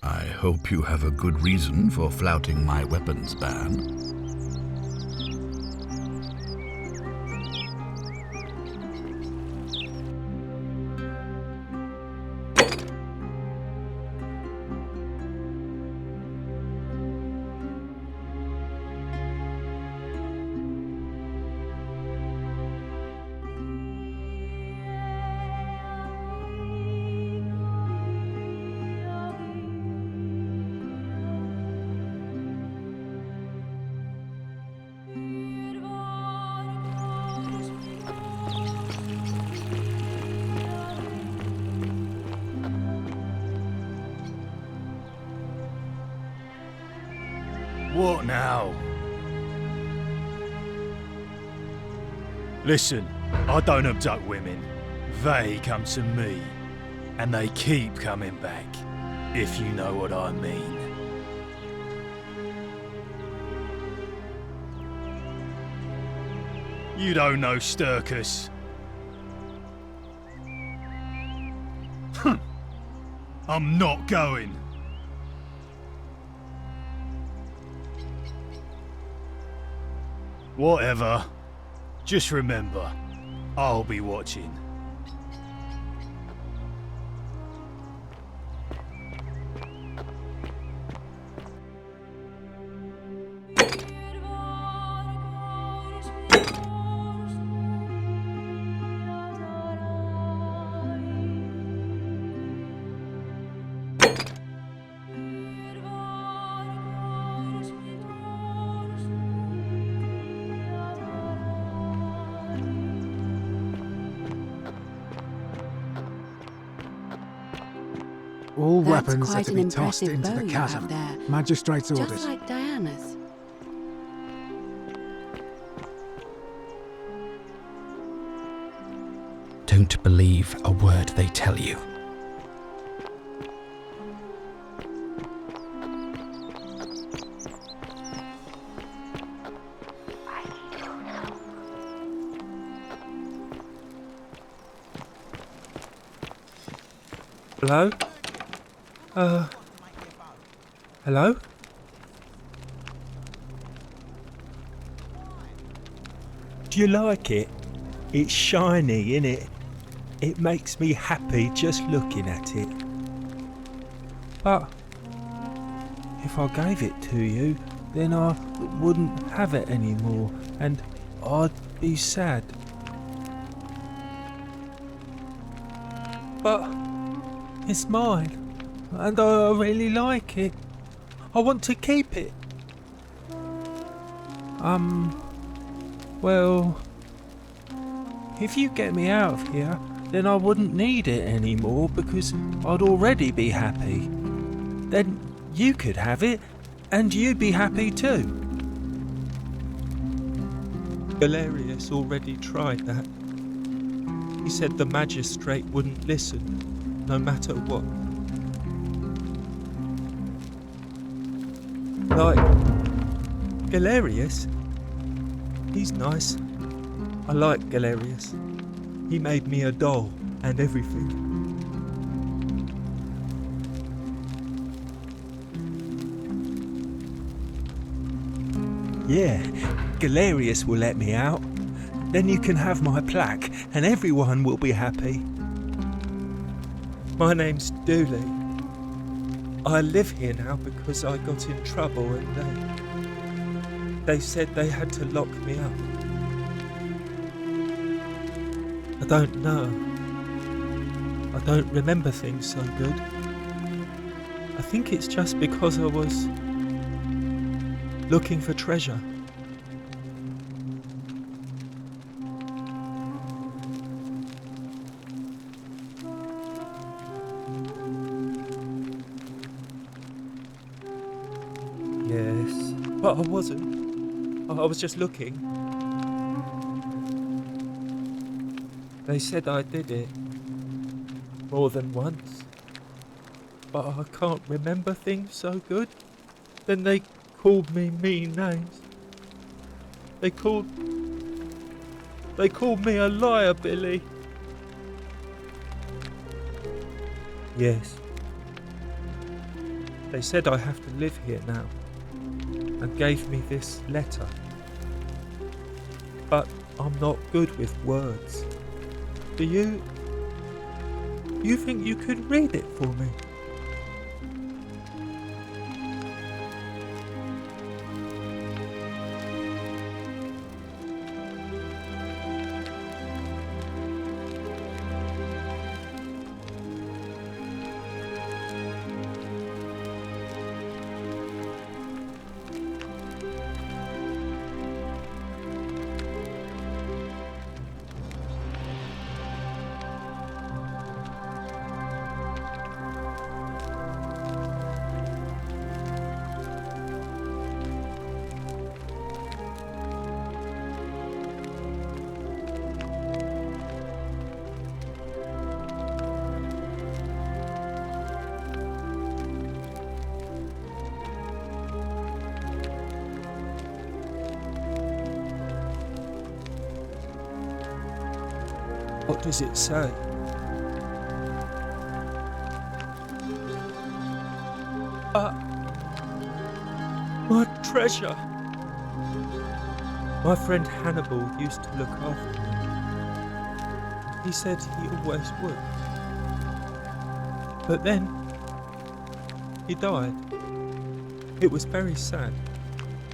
I hope you have a good reason for flouting my weapons ban. What now? Listen, I don't abduct women. They come to me. And they keep coming back, if you know what I mean. You don't know Sturkus. I'm not going. Whatever. Just remember, I'll be watching. All That's weapons are quite to an be tossed impressive into bow the you chasm. have there. Magistrate's orders. Just like Diana's. Don't believe a word they tell you. Hello? Hello? Do you like it? It's shiny, innit? It makes me happy just looking at it. But if I gave it to you, then I wouldn't have it anymore, and I'd be sad. But it's mine, and I really like it. I want to keep it. Well, if you get me out of here, then I wouldn't need it anymore because I'd already be happy. Then you could have it, and you'd be happy too. Galerius already tried that. He said the magistrate wouldn't listen, no matter what. Like, Galerius? He's nice. I like Galerius. He made me a doll and everything. Yeah, Galerius will let me out. Then you can have my plaque and everyone will be happy. My name's Dooley. I live here now because I got in trouble and they said they had to lock me up. I don't know. I don't remember things so good. I think it's just because I was looking for treasure. Yes, but I wasn't. I was just looking. They said I did it more than once, but I can't remember things so good. Then they called me mean names. They called me a liar, Billy. Yes. They said I have to live here now, and gave me this letter. But I'm not good with words. Do you think you could read it for me? What does it say? My treasure! My friend Hannibal used to look after me. He said he always would. But then, he died. It was very sad.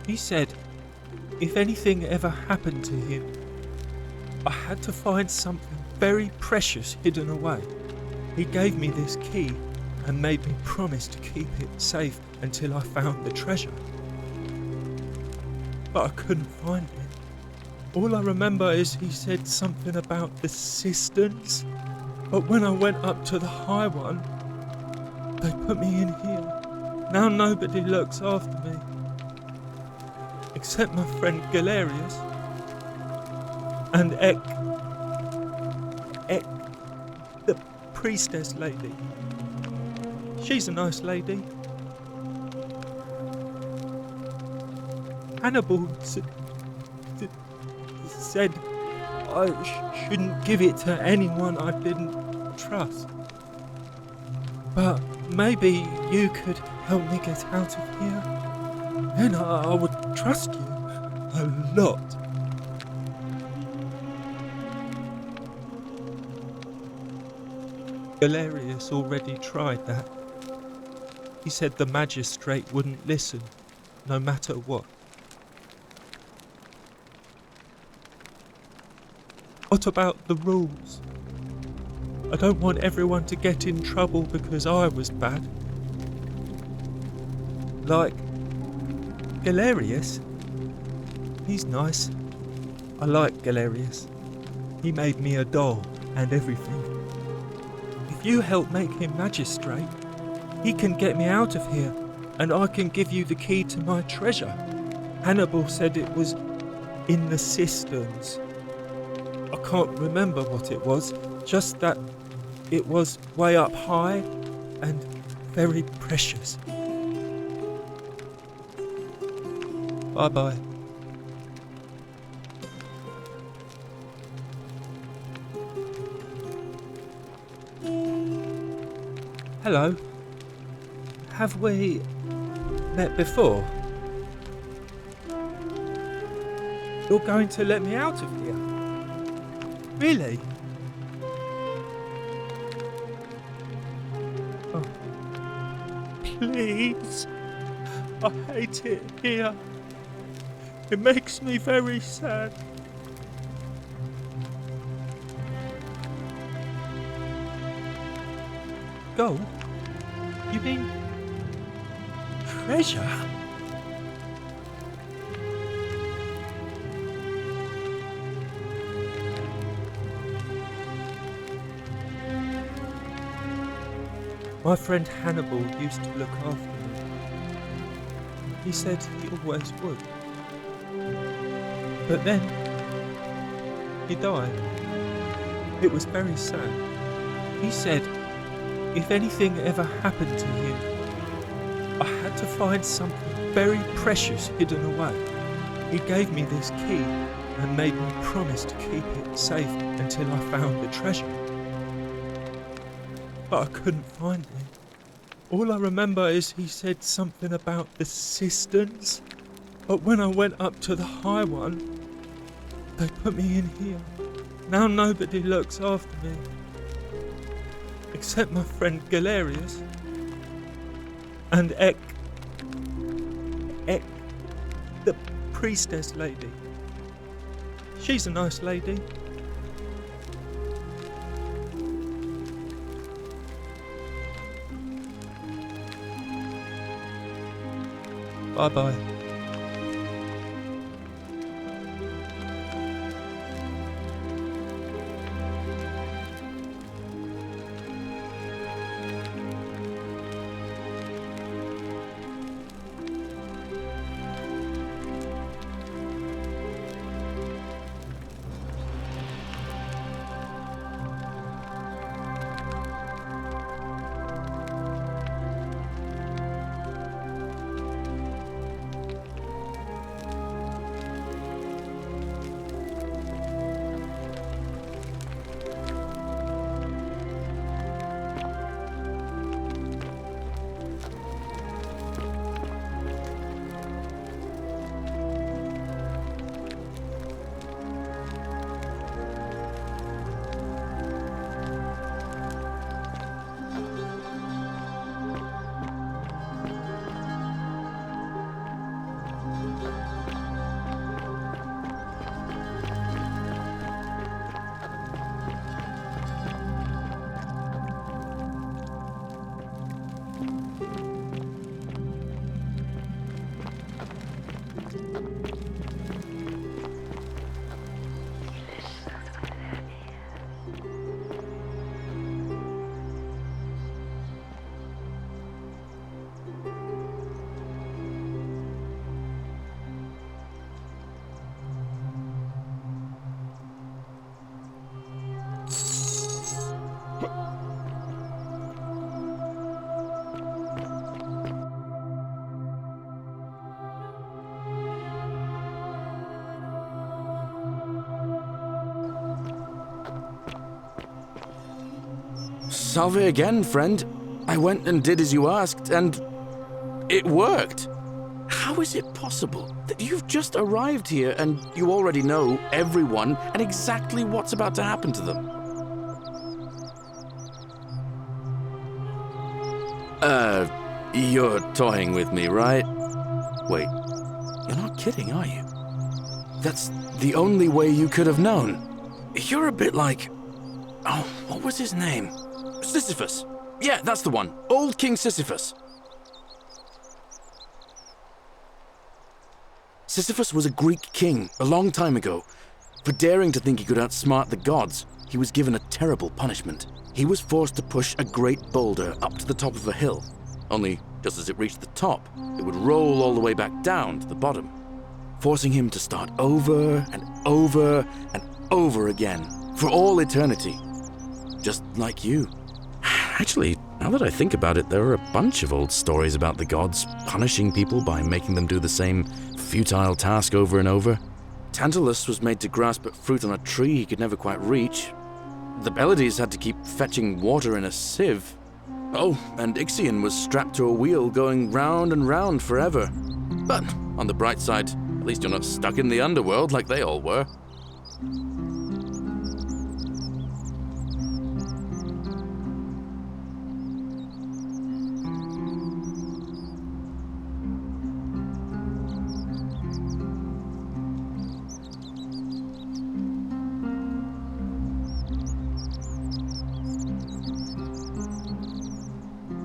He said, if anything ever happened to him, I had to find something very precious hidden away. He gave me this key and made me promise to keep it safe until I found the treasure. But I couldn't find it. All I remember is he said something about the cisterns, but when I went up to the high one, they put me in here. Now nobody looks after me, except my friend Galerius and Ek, the priestess lady. She's a nice lady. Hannibal said I shouldn't give it to anyone I didn't trust. But maybe you could help me get out of here. Then I would trust you a lot. Galerius already tried that. He said the magistrate wouldn't listen, no matter what. What about the rules? I don't want everyone to get in trouble because I was bad. Like Galerius. He's nice. I like Galerius. He made me a doll and everything. If you help make him magistrate, he can get me out of here, and I can give you the key to my treasure. Hannibal said it was in the cisterns. I can't remember what it was, just that it was way up high and very precious. Bye-bye. Hello. Have we met before? You're going to let me out of here? Really? Oh. Please. I hate it here. It makes me very sad. Gold? You mean treasure? My friend Hannibal used to look after me. He said he always would. But then, he died. It was very sad. He said, if anything ever happened to him, I had to find something very precious hidden away. He gave me this key and made me promise to keep it safe until I found the treasure. But I couldn't find it. All I remember is he said something about the cisterns, but when I went up to the high one, they put me in here. Now nobody looks after me, except my friend Galerius and Ek, the priestess lady. She's a nice lady. Bye-bye. Salve again, friend. I went and did as you asked, and it worked. How is it possible that you've just arrived here and you already know everyone and exactly what's about to happen to them? You're toying with me, right? Wait, you're not kidding, are you? That's the only way you could have known. You're a bit like... Oh, what was his name? Sisyphus. Yeah, that's the one. Old King Sisyphus. Sisyphus was a Greek king a long time ago. For daring to think he could outsmart the gods, he was given a terrible punishment. He was forced to push a great boulder up to the top of a hill. Only, just as it reached the top, it would roll all the way back down to the bottom, forcing him to start over and over and over again, for all eternity. Just like you. Actually, now that I think about it, there are a bunch of old stories about the gods punishing people by making them do the same futile task over and over. Tantalus was made to grasp at fruit on a tree he could never quite reach. The Pleiades had to keep fetching water in a sieve. Oh, and Ixion was strapped to a wheel going round and round forever. But on the bright side, at least you're not stuck in the underworld like they all were.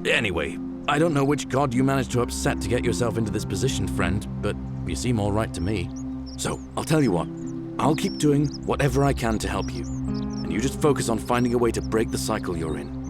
Anyway, I don't know which god you managed to upset to get yourself into this position, friend, but you seem all right to me. So, I'll tell you what. I'll keep doing whatever I can to help you, and you just focus on finding a way to break the cycle you're in.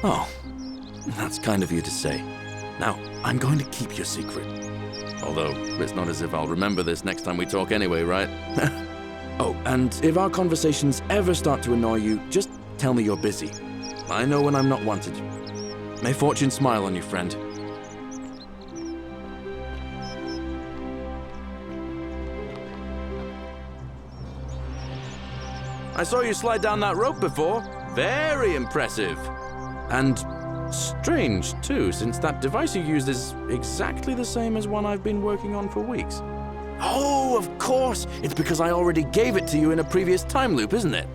Oh, that's kind of you to say. Now, I'm going to keep your secret. Although, it's not as if I'll remember this next time we talk anyway, right? Oh, and if our conversations ever start to annoy you, just tell me you're busy. I know when I'm not wanted. May fortune smile on you, friend. I saw you slide down that rope before. Very impressive. And strange, too, since that device you used is exactly the same as one I've been working on for weeks. Oh, of course! It's because I already gave it to you in a previous time loop, isn't it?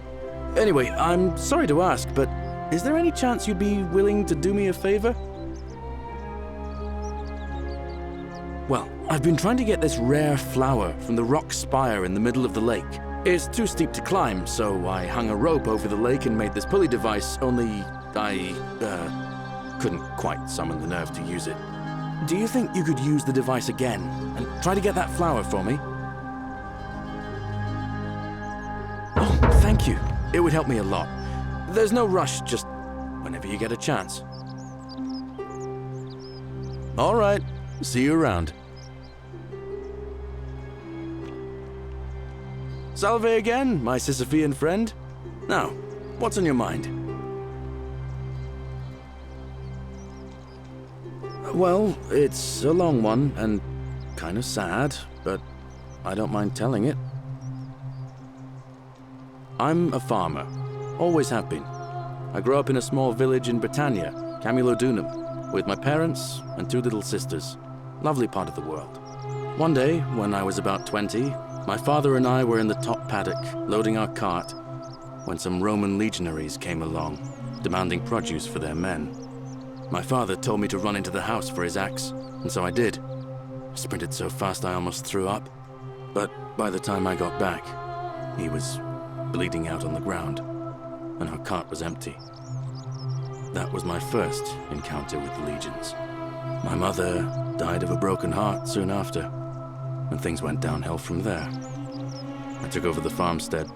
Anyway, I'm sorry to ask, but is there any chance you'd be willing to do me a favor? Well, I've been trying to get this rare flower from the rock spire in the middle of the lake. It's too steep to climb, so I hung a rope over the lake and made this pulley device, only I couldn't quite summon the nerve to use it. Do you think you could use the device again and try to get that flower for me? Oh, thank you. It would help me a lot. There's no rush, just whenever you get a chance. All right. See you around. Salve again, my Sisyphean friend. Now, what's on your mind? Well, it's a long one and kind of sad, but I don't mind telling it. I'm a farmer. Always have been. I grew up in a small village in Britannia, Camulodunum, with my parents and 2 little sisters. Lovely part of the world. One day, when I was about 20, my father and I were in the top paddock, loading our cart, when some Roman legionaries came along, demanding produce for their men. My father told me to run into the house for his axe, and so I did. I sprinted so fast I almost threw up. But by the time I got back, he was bleeding out on the ground, and our cart was empty. That was my first encounter with the legions. My mother died of a broken heart soon after, and things went downhill from there. I took over the farmstead,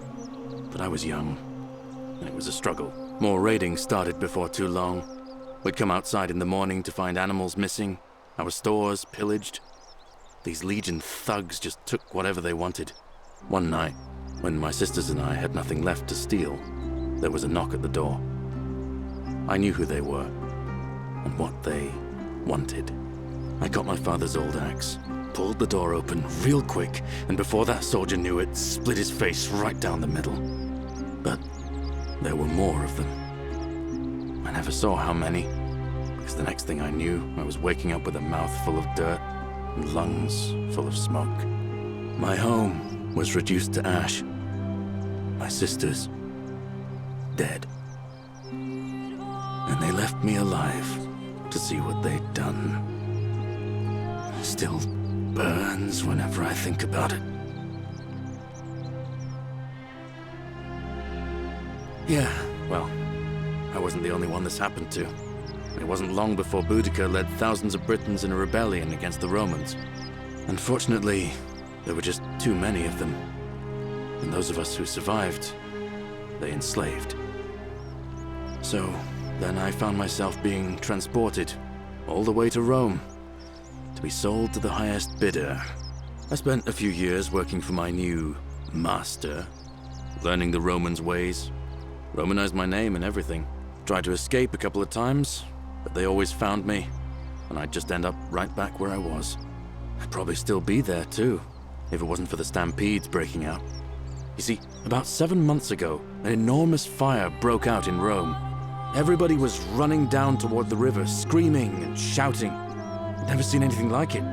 but I was young, and it was a struggle. More raiding started before too long. We'd come outside in the morning to find animals missing, our stores pillaged. These Legion thugs just took whatever they wanted. One night, when my sisters and I had nothing left to steal, there was a knock at the door. I knew who they were, and what they wanted. I got my father's old axe, pulled the door open real quick, and before that soldier knew it, split his face right down the middle. But there were more of them. I never saw how many, because the next thing I knew, I was waking up with a mouth full of dirt and lungs full of smoke. My home was reduced to ash. My sisters, dead. And they left me alive to see what they'd done. Still burns whenever I think about it. Yeah, well, I wasn't the only one this happened to. It wasn't long before Boudica led thousands of Britons in a rebellion against the Romans. Unfortunately, there were just too many of them. And those of us who survived, they enslaved. So, then I found myself being transported all the way to Rome to be sold to the highest bidder. I spent a few years working for my new master, learning the Romans' ways, Romanized my name and everything. Tried to escape a couple of times, but they always found me, and I'd just end up right back where I was. I'd probably still be there too, if it wasn't for the stampedes breaking out. You see, about 7 months ago, an enormous fire broke out in Rome. Everybody was running down toward the river, screaming and shouting. I'd never seen anything like it.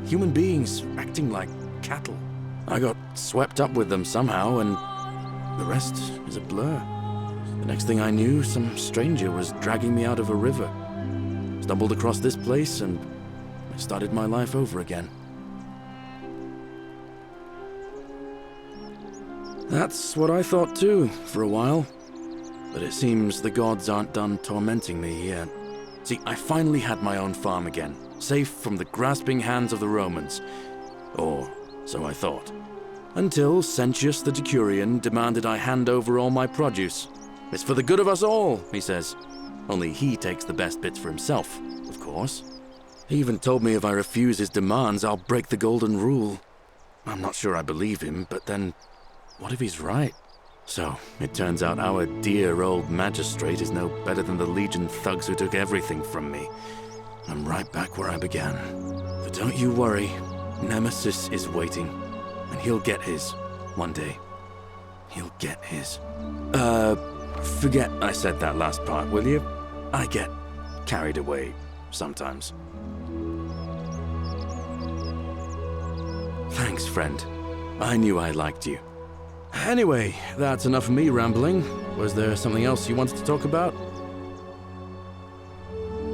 Human beings acting like cattle. I got swept up with them somehow, and the rest is a blur. The next thing I knew, some stranger was dragging me out of a river. Stumbled across this place, and I started my life over again. That's what I thought too, for a while. But it seems the gods aren't done tormenting me yet. See, I finally had my own farm again, safe from the grasping hands of the Romans. Or so I thought. Until Sentius the Decurion demanded I hand over all my produce. It's for the good of us all, he says. Only he takes the best bits for himself, of course. He even told me if I refuse his demands, I'll break the golden rule. I'm not sure I believe him, but then, what if he's right? So, it turns out our dear old magistrate is no better than the Legion thugs who took everything from me. I'm right back where I began. But don't you worry, Nemesis is waiting, and he'll get his, one day. He'll get his. Forget I said that last part, will you? I get carried away sometimes. Thanks, friend. I knew I liked you. Anyway, that's enough of me rambling. Was there something else you wanted to talk about?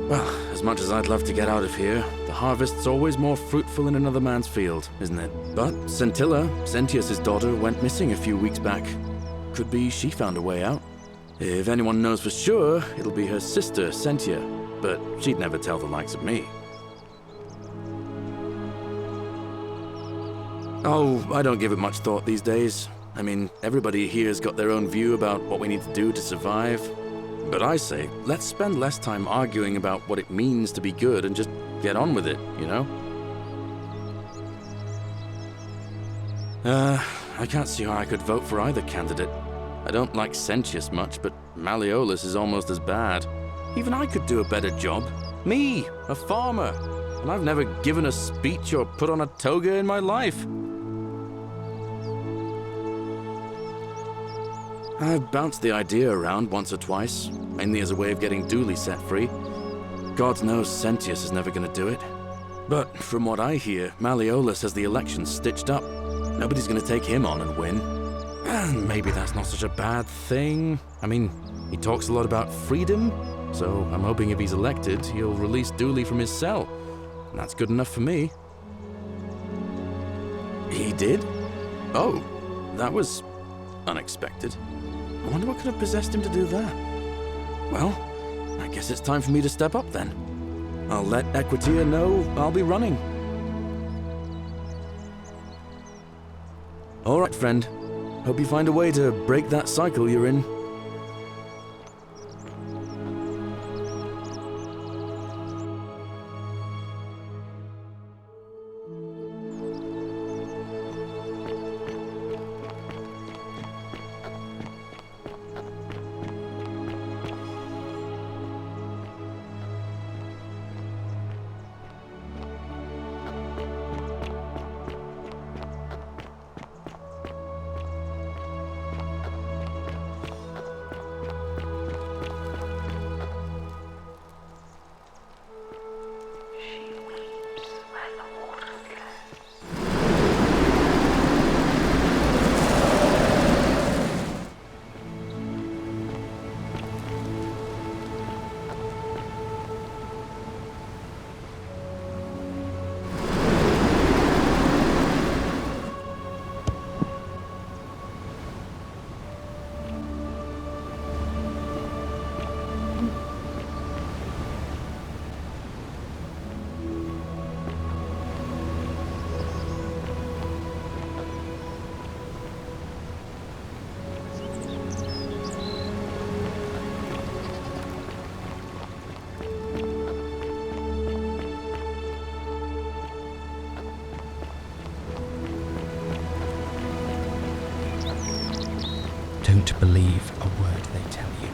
Well, as much as I'd love to get out of here, the harvest's always more fruitful in another man's field, isn't it? But Scintilla, Sentius's daughter, went missing a few weeks back. Could be she found a way out. If anyone knows for sure, it'll be her sister, Sentia, but she'd never tell the likes of me. Oh, I don't give it much thought these days. I mean, everybody here's got their own view about what we need to do to survive. But I say, let's spend less time arguing about what it means to be good and just get on with it, you know? I can't see how I could vote for either candidate. I don't like Sentius much, but Malleolus is almost as bad. Even I could do a better job. Me, a farmer. And I've never given a speech or put on a toga in my life. I've bounced the idea around once or twice, mainly as a way of getting Dooley set free. God knows Sentius is never going to do it. But from what I hear, Malleolus has the election stitched up. Nobody's going to take him on and win. And maybe that's not such a bad thing. I mean, he talks a lot about freedom, so I'm hoping if he's elected, he'll release Dooley from his cell. And that's good enough for me. He did? Oh, that was unexpected. I wonder what could have possessed him to do that. Well, I guess it's time for me to step up then. I'll let Equitia know I'll be running. All right, friend. Hope you find a way to break that cycle you're in. Don't believe a word they tell you.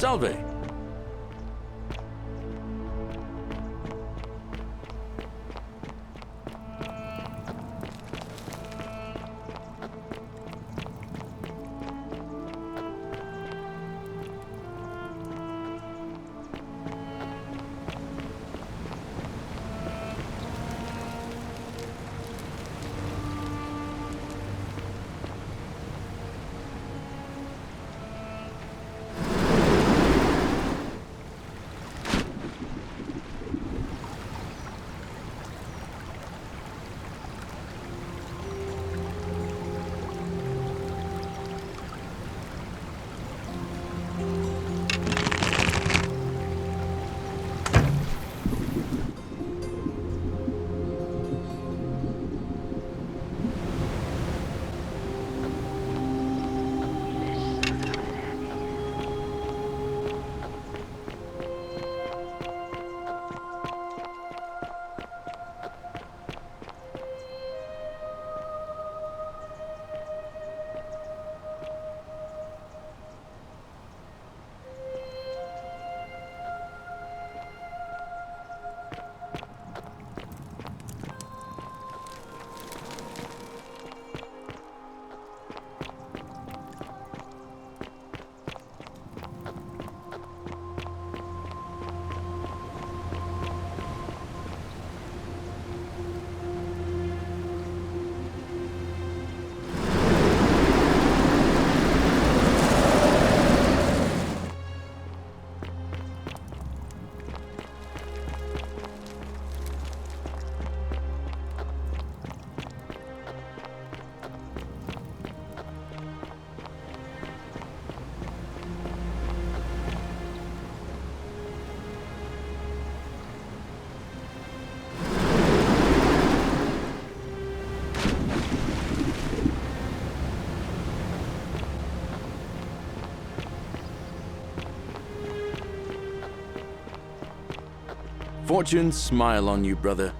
Salve! fortune smile on you, brother.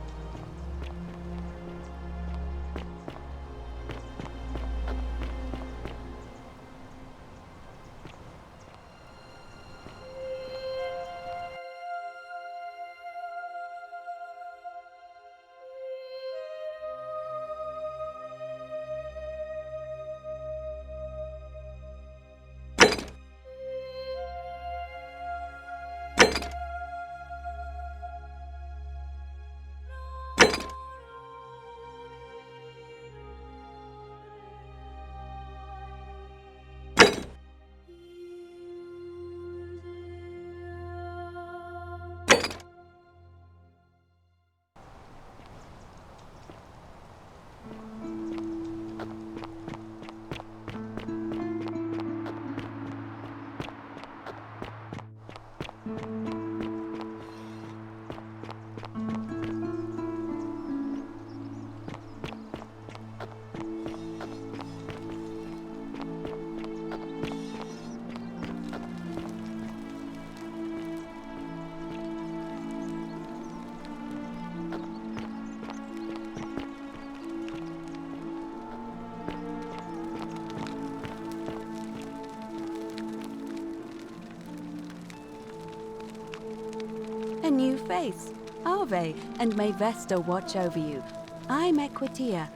A new face. Ave, and may Vesta watch over you. I'm Equitia.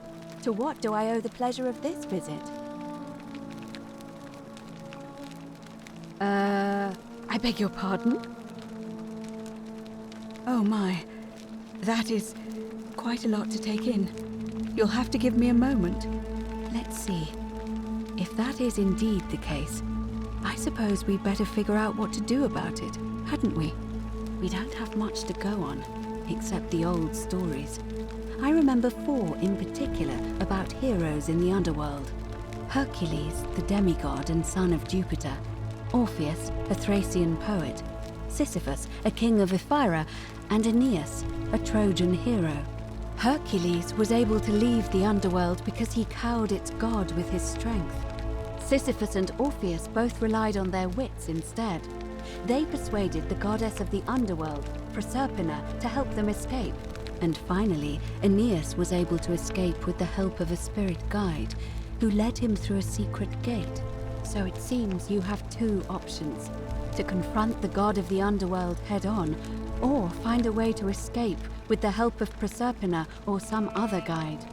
To what do I owe the pleasure of this visit? I beg your pardon? Oh my, that is quite a lot to take in. You'll have to give me a moment. Let's see. If that is indeed the case, I suppose we'd better figure out what to do about it, hadn't we? We don't have much to go on, except the old stories. I remember 4 in particular about heroes in the underworld. Hercules, the demigod and son of Jupiter. Orpheus, a Thracian poet. Sisyphus, a king of Ephyra. And Aeneas, a Trojan hero. Hercules was able to leave the underworld because he cowed its god with his strength. Sisyphus and Orpheus both relied on their wits instead. They persuaded the goddess of the underworld, Proserpina, to help them escape. And finally, Aeneas was able to escape with the help of a spirit guide, who led him through a secret gate. So it seems you have 2 options: to confront the god of the underworld head-on, or find a way to escape with the help of Proserpina or some other guide.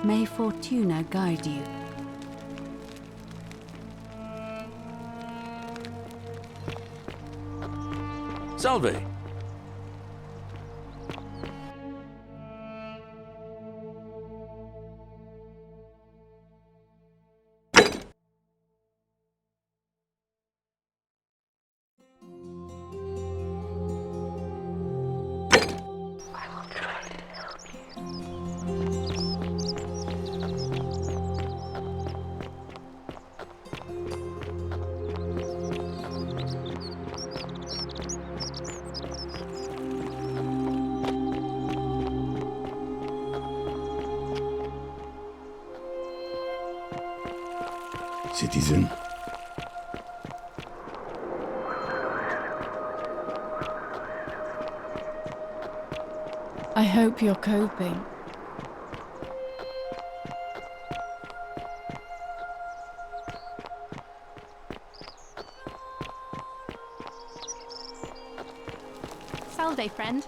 May Fortuna guide you. Salve! Citizen. I hope you're coping. Salve, friend.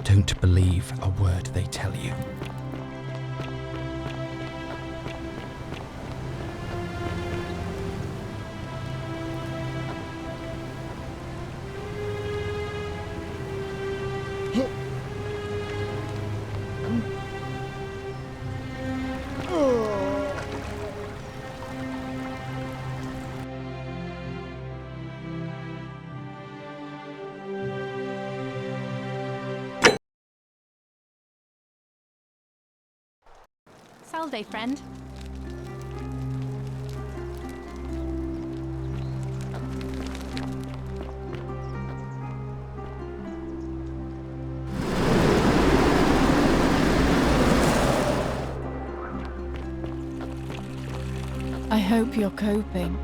Don't believe a word they tell you. Salve, friend. I hope you're coping.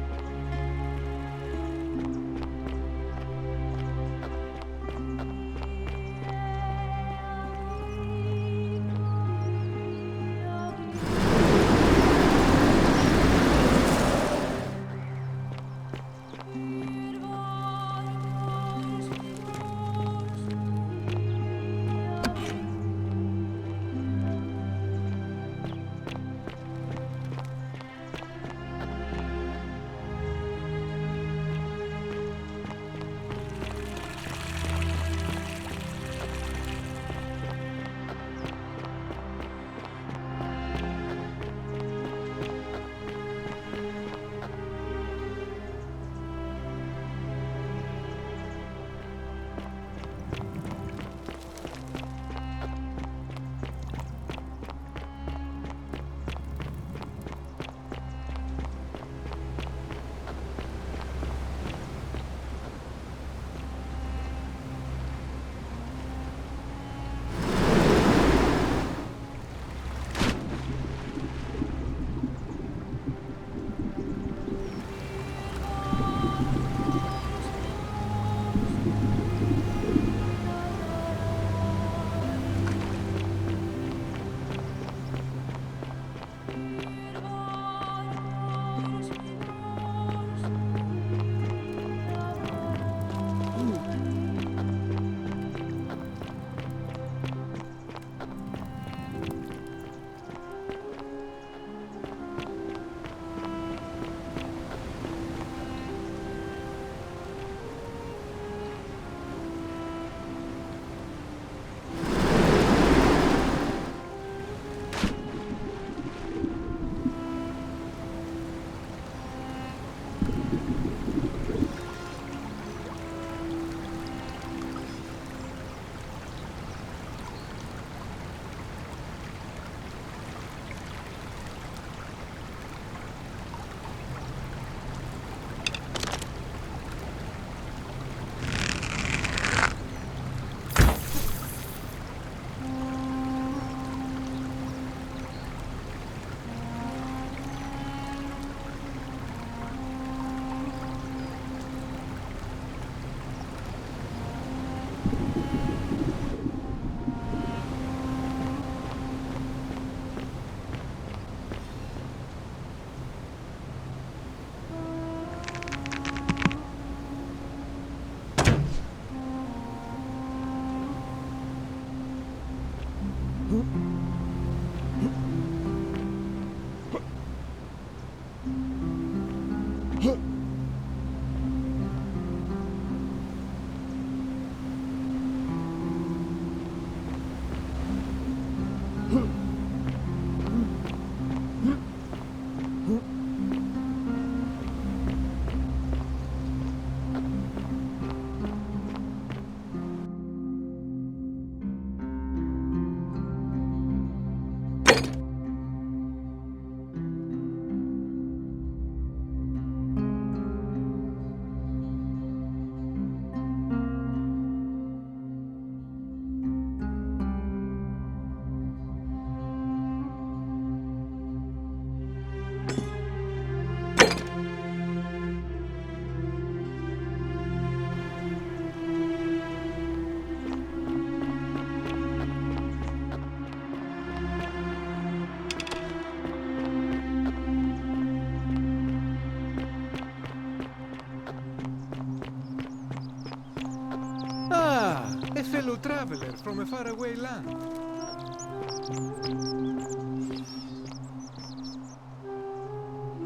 Ah, a fellow traveler from a faraway land.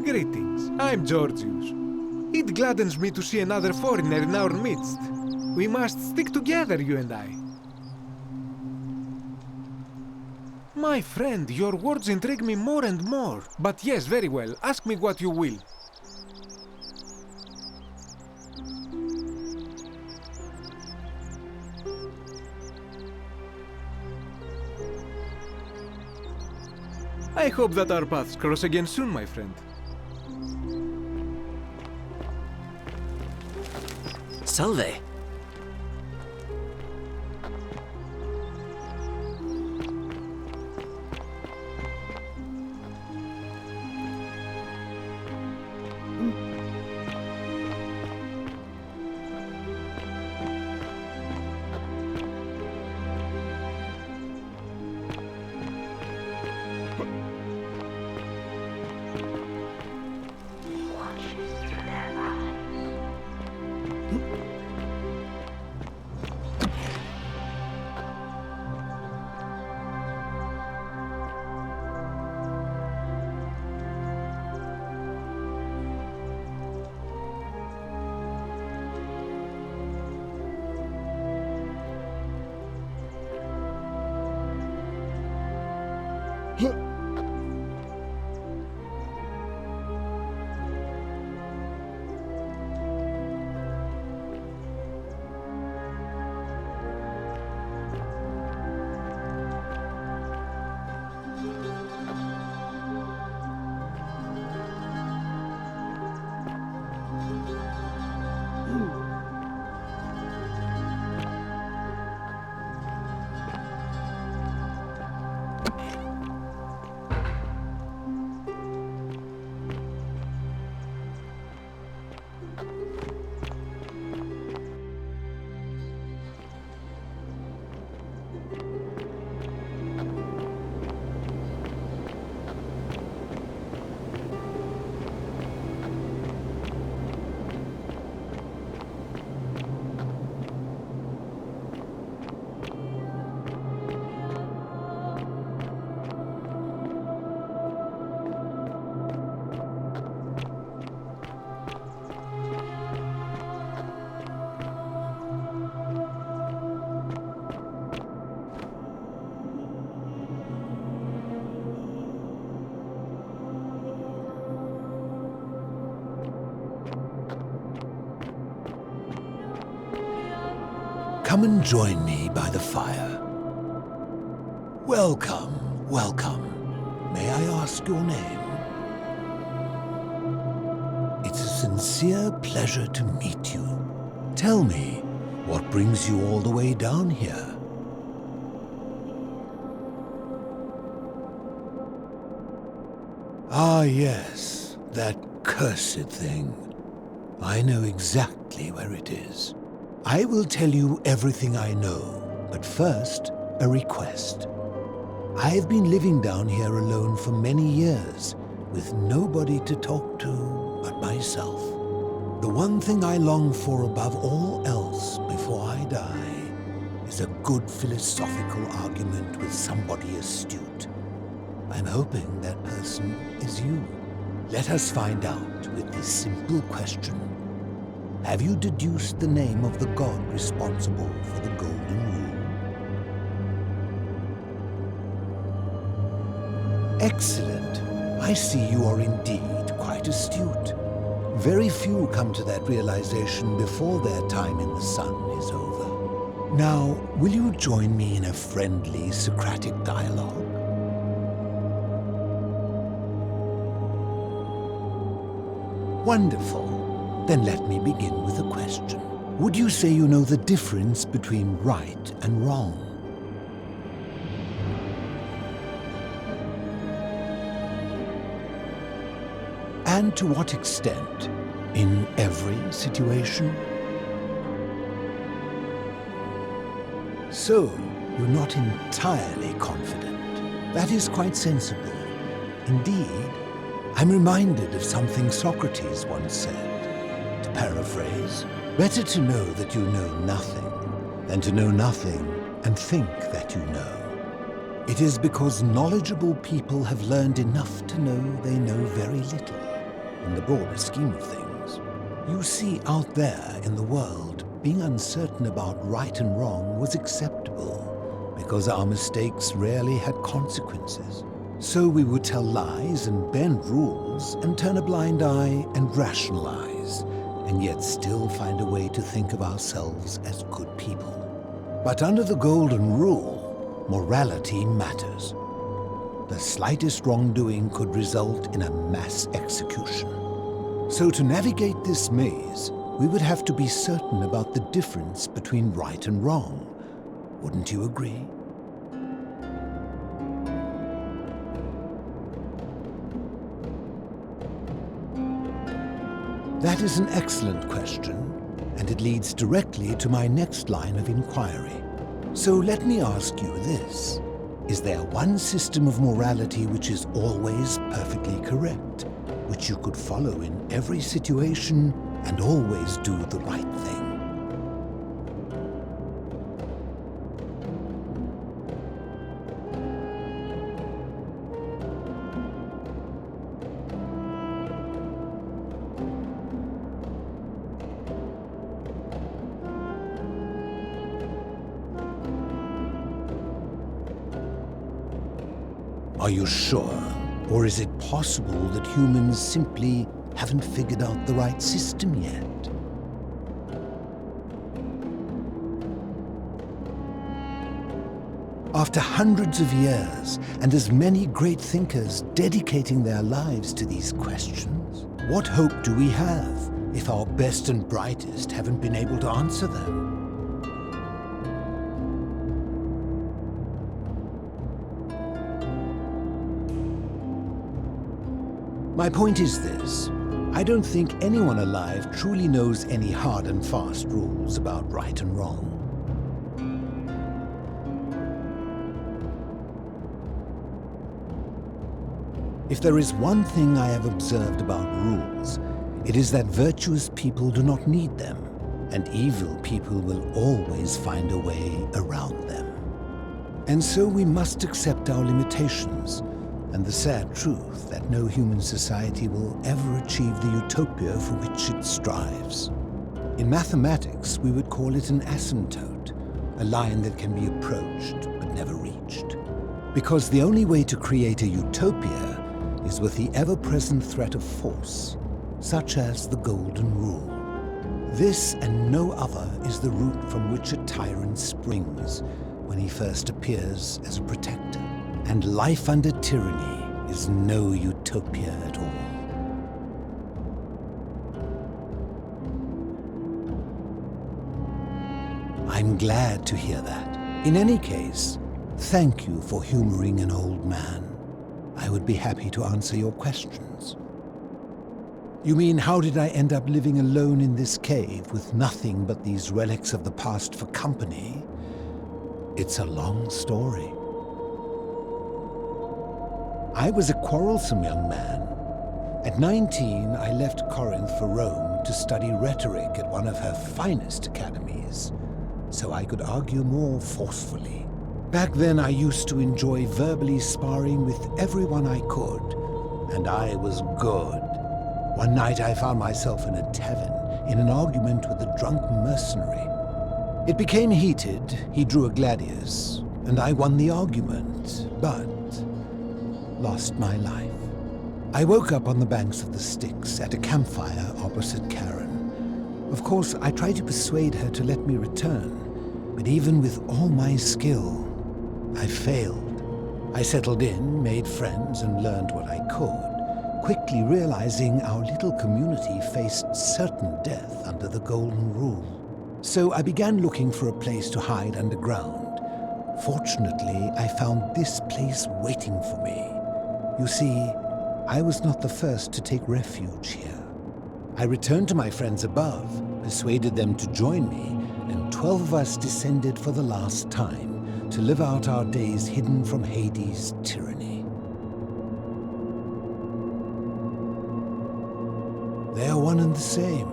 Greetings, I'm Georgius. It gladdens me to see another foreigner in our midst. We must stick together, you and I. My friend, your words intrigue me more and more. But yes, very well. Ask me what you will. I hope that our paths cross again soon, my friend. Salve. Come and join me by the fire. Welcome, welcome. May I ask your name? It's a sincere pleasure to meet you. Tell me, what brings you all the way down here? Ah, yes, that cursed thing. I know exactly where it is. I will tell you everything I know, but first, a request. I've been living down here alone for many years, with nobody to talk to but myself. The one thing I long for above all else before I die is a good philosophical argument with somebody astute. I'm hoping that person is you. Let us find out with this simple question. Have you deduced the name of the god responsible for the Golden Rule? Excellent. I see you are indeed quite astute. Very few come to that realization before their time in the sun is over. Now, will you join me in a friendly Socratic dialogue? Wonderful. Then let me begin with a question. Would you say you know the difference between right and wrong? And to what extent? In every situation? So, you're not entirely confident. That is quite sensible. Indeed, I'm reminded of something Socrates once said. To paraphrase, better to know that you know nothing than to know nothing and think that you know. It is because knowledgeable people have learned enough to know they know very little, in the broader scheme of things. You see, out there in the world, being uncertain about right and wrong was acceptable, because our mistakes rarely had consequences. So we would tell lies and bend rules and turn a blind eye and rationalize, and yet still find a way to think of ourselves as good people. But under the Golden Rule, morality matters. The slightest wrongdoing could result in a mass execution. So to navigate this maze, we would have to be certain about the difference between right and wrong. Wouldn't you agree? That is an excellent question, and it leads directly to my next line of inquiry. So let me ask you this. Is there one system of morality which is always perfectly correct, which you could follow in every situation and always do the right thing? Are you sure? Or is it possible that humans simply haven't figured out the right system yet? After hundreds of years and as many great thinkers dedicating their lives to these questions, what hope do we have if our best and brightest haven't been able to answer them? My point is this. I don't think anyone alive truly knows any hard and fast rules about right and wrong. If there is one thing I have observed about rules, it is that virtuous people do not need them, and evil people will always find a way around them. And so we must accept our limitations, and the sad truth that no human society will ever achieve the utopia for which it strives. In mathematics, we would call it an asymptote, a line that can be approached but never reached. Because the only way to create a utopia is with the ever-present threat of force, such as the Golden Rule. This and no other is the root from which a tyrant springs when he first appears as a protector. And life under tyranny is no utopia at all. I'm glad to hear that. In any case, thank you for humoring an old man. I would be happy to answer your questions. You mean, how did I end up living alone in this cave with nothing but these relics of the past for company? It's a long story. I was a quarrelsome young man. At 19, I left Corinth for Rome to study rhetoric at one of her finest academies, so I could argue more forcefully. Back then, I used to enjoy verbally sparring with everyone I could, and I was good. One night I found myself in a tavern, in an argument with a drunk mercenary. It became heated, he drew a gladius, and I won the argument, but lost my life. I woke up on the banks of the Styx at a campfire opposite Karen. Of course, I tried to persuade her to let me return, but even with all my skill, I failed. I settled in, made friends, and learned what I could, quickly realizing our little community faced certain death under the Golden Rule. So I began looking for a place to hide underground. Fortunately, I found this place waiting for me. You see, I was not the first to take refuge here. I returned to my friends above, persuaded them to join me, and 12 of us descended for the last time to live out our days hidden from Hades' tyranny. They are one and the same.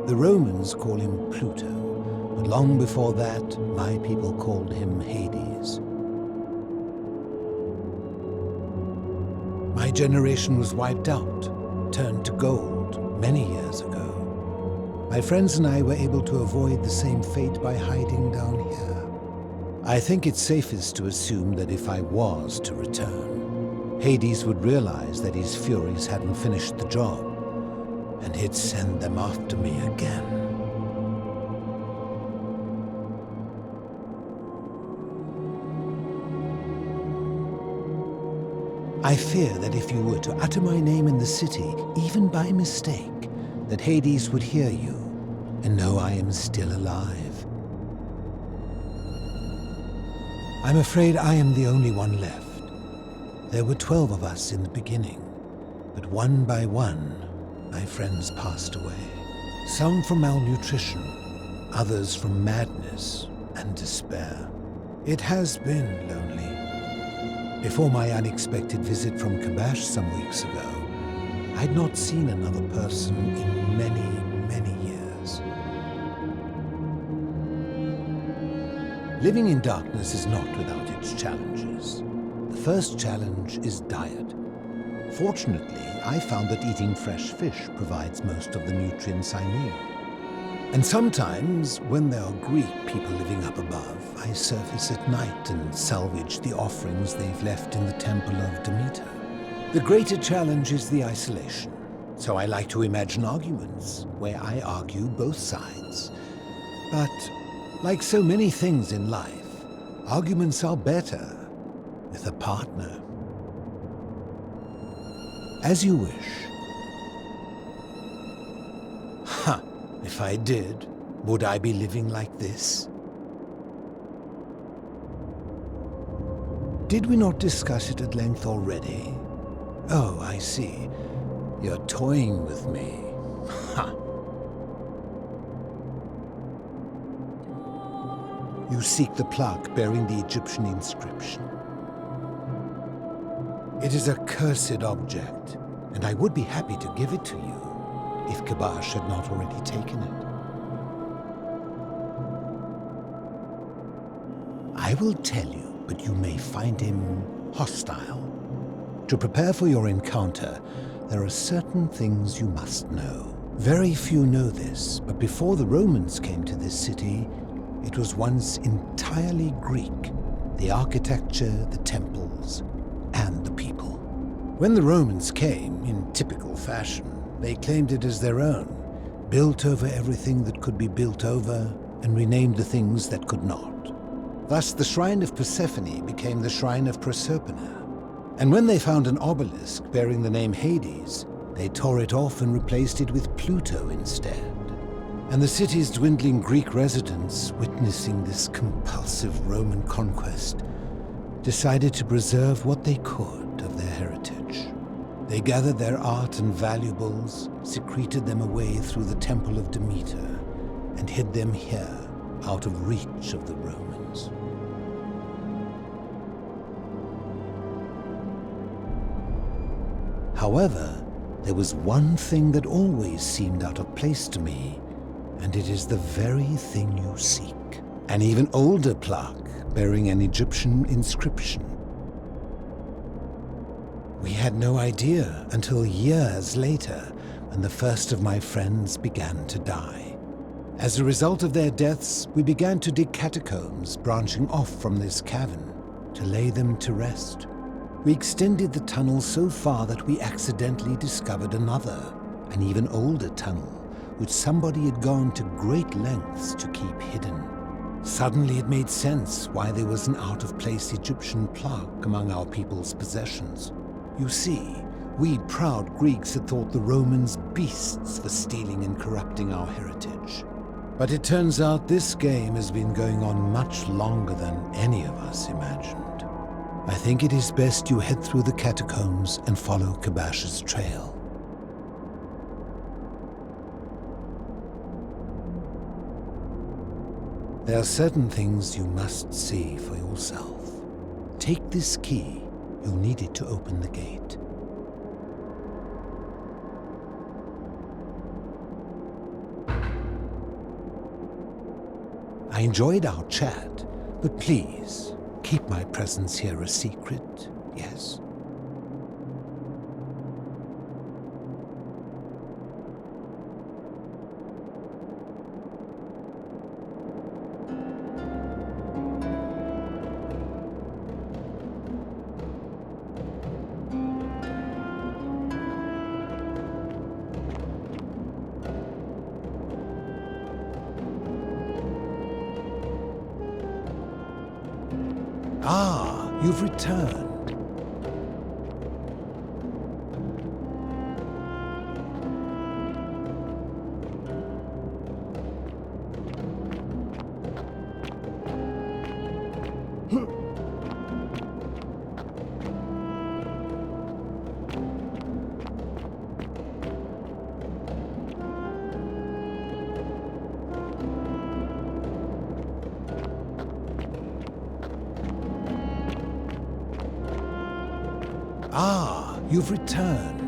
The Romans call him Pluto, but long before that, my people called him Hades. My generation was wiped out, turned to gold, many years ago. My friends and I were able to avoid the same fate by hiding down here. I think it's safest to assume that if I was to return, Hades would realize that his furies hadn't finished the job, and he'd send them after me again. I fear that if you were to utter my name in the city, even by mistake, that Hades would hear you and know I am still alive. I'm afraid I am the only one left. There were 12 of us in the beginning, but one by one, my friends passed away. Some from malnutrition, others from madness and despair. It has been lonely. Before my unexpected visit from Kabash some weeks ago, I'd not seen another person in many, many years. Living in darkness is not without its challenges. The first challenge is diet. Fortunately, I found that eating fresh fish provides most of the nutrients I need. And sometimes, when there are Greek people living up above, I surface at night and salvage the offerings they've left in the temple of Demeter. The greater challenge is the isolation. So I like to imagine arguments, where I argue both sides. But, like so many things in life, arguments are better with a partner. As you wish. Ha! If I did, would I be living like this? Did we not discuss it at length already? Oh, I see. You're toying with me. Ha! You seek the plaque bearing the Egyptian inscription. It is a cursed object, and I would be happy to give it to you if Kabash had not already taken it. I will tell you, but you may find him hostile. To prepare for your encounter, there are certain things you must know. Very few know this, but before the Romans came to this city, it was once entirely Greek. The architecture, the temples, and the people. When the Romans came, in typical fashion, they claimed it as their own, built over everything that could be built over, and renamed the things that could not. Thus, the shrine of Persephone became the shrine of Proserpina. And when they found an obelisk bearing the name Hades, they tore it off and replaced it with Pluto instead. And the city's dwindling Greek residents, witnessing this compulsive Roman conquest, decided to preserve what they could of their heritage. They gathered their art and valuables, secreted them away through the Temple of Demeter, and hid them here, out of reach of the Romans. However, there was one thing that always seemed out of place to me, and it is the very thing you seek. An even older plaque bearing an Egyptian inscription. We had no idea until years later when the first of my friends began to die. As a result of their deaths, we began to dig catacombs branching off from this cavern to lay them to rest. We extended the tunnel so far that we accidentally discovered another, an even older tunnel, which somebody had gone to great lengths to keep hidden. Suddenly it made sense why there was an out-of-place Egyptian plaque among our people's possessions. You see, we proud Greeks had thought the Romans beasts for stealing and corrupting our heritage. But it turns out this game has been going on much longer than any of us imagined. I think it is best you head through the catacombs and follow Kabash's trail. There are certain things you must see for yourself. Take this key. You'll need it to open the gate. I enjoyed our chat, but please, keep my presence here a secret, yes? Ah, you've returned. Ah, you've returned.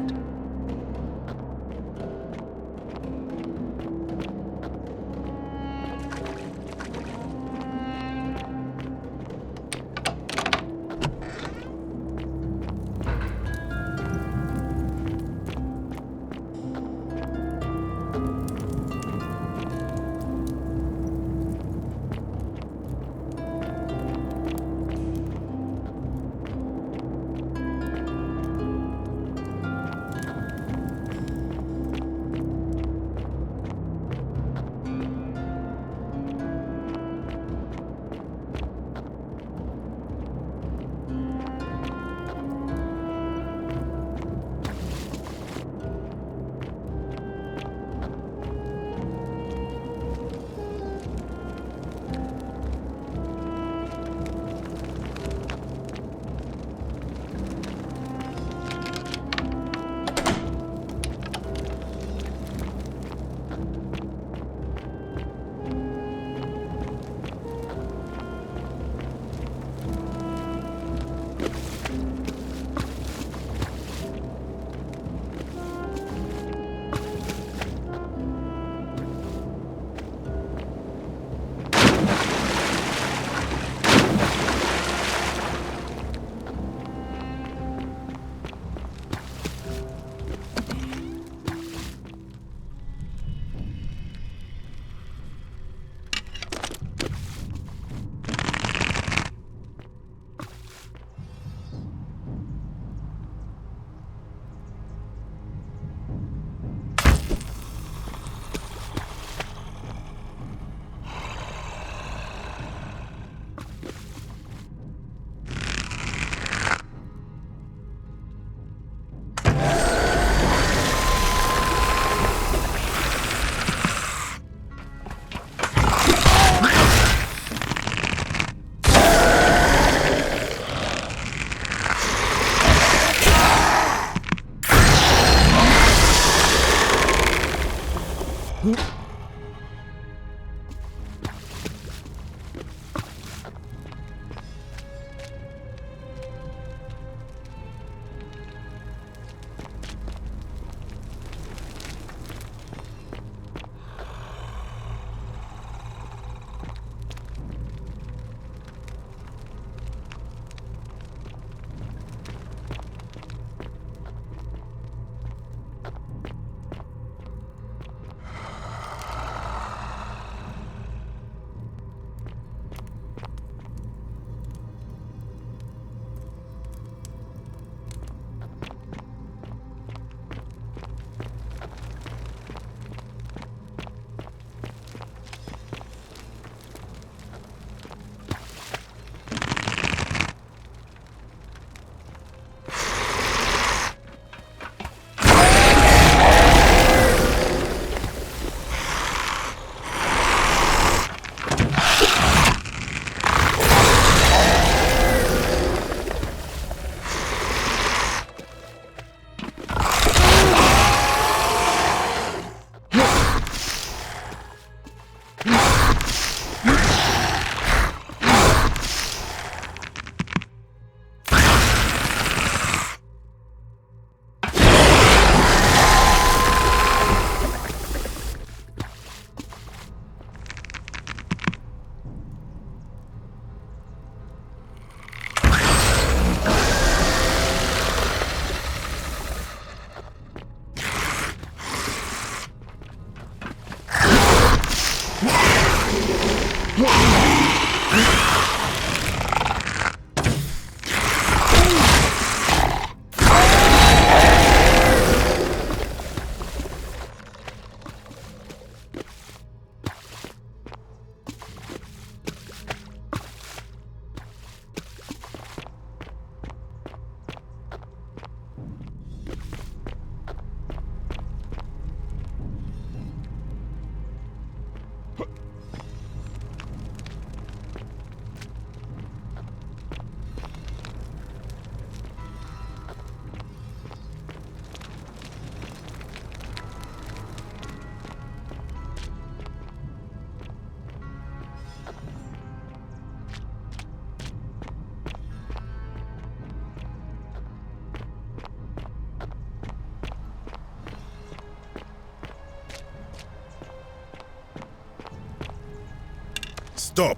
Stop!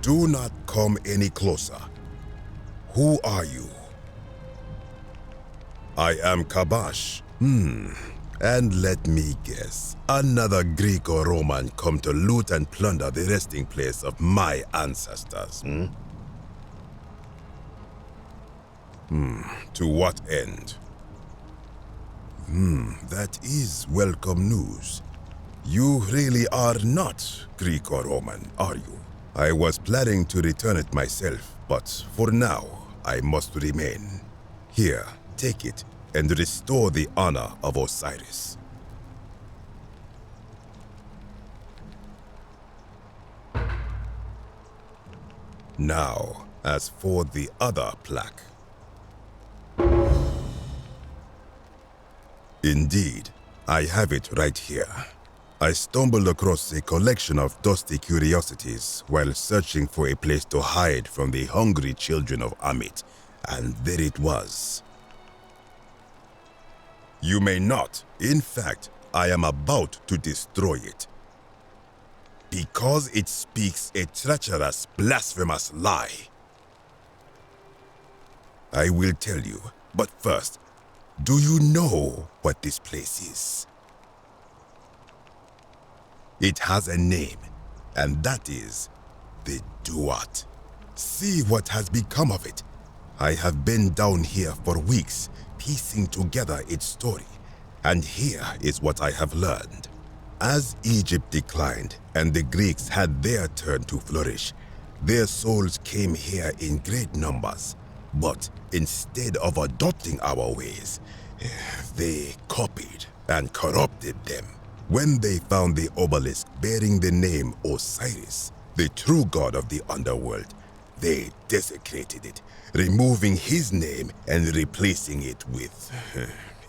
Do not come any closer. Who are you? I am Kabash. And let me guess, another Greek or Roman come to loot and plunder the resting place of my ancestors, To what end? That is welcome news. You really are not Greek or Roman, are you? I was planning to return it myself, but for now, I must remain. Here, take it, and restore the honor of Osiris. Now, as for the other plaque. Indeed, I have it right here. I stumbled across a collection of dusty curiosities while searching for a place to hide from the hungry children of Amit, and there it was. You may not. In fact, I am about to destroy it. Because it speaks a treacherous, blasphemous lie. I will tell you, but first, do you know what this place is? It has a name, and that is the Duat. See what has become of it. I have been down here for weeks, piecing together its story, and here is what I have learned. As Egypt declined and the Greeks had their turn to flourish, their souls came here in great numbers, but instead of adopting our ways, they copied and corrupted them. When they found the obelisk bearing the name Osiris, the true god of the underworld, they desecrated it, removing his name and replacing it with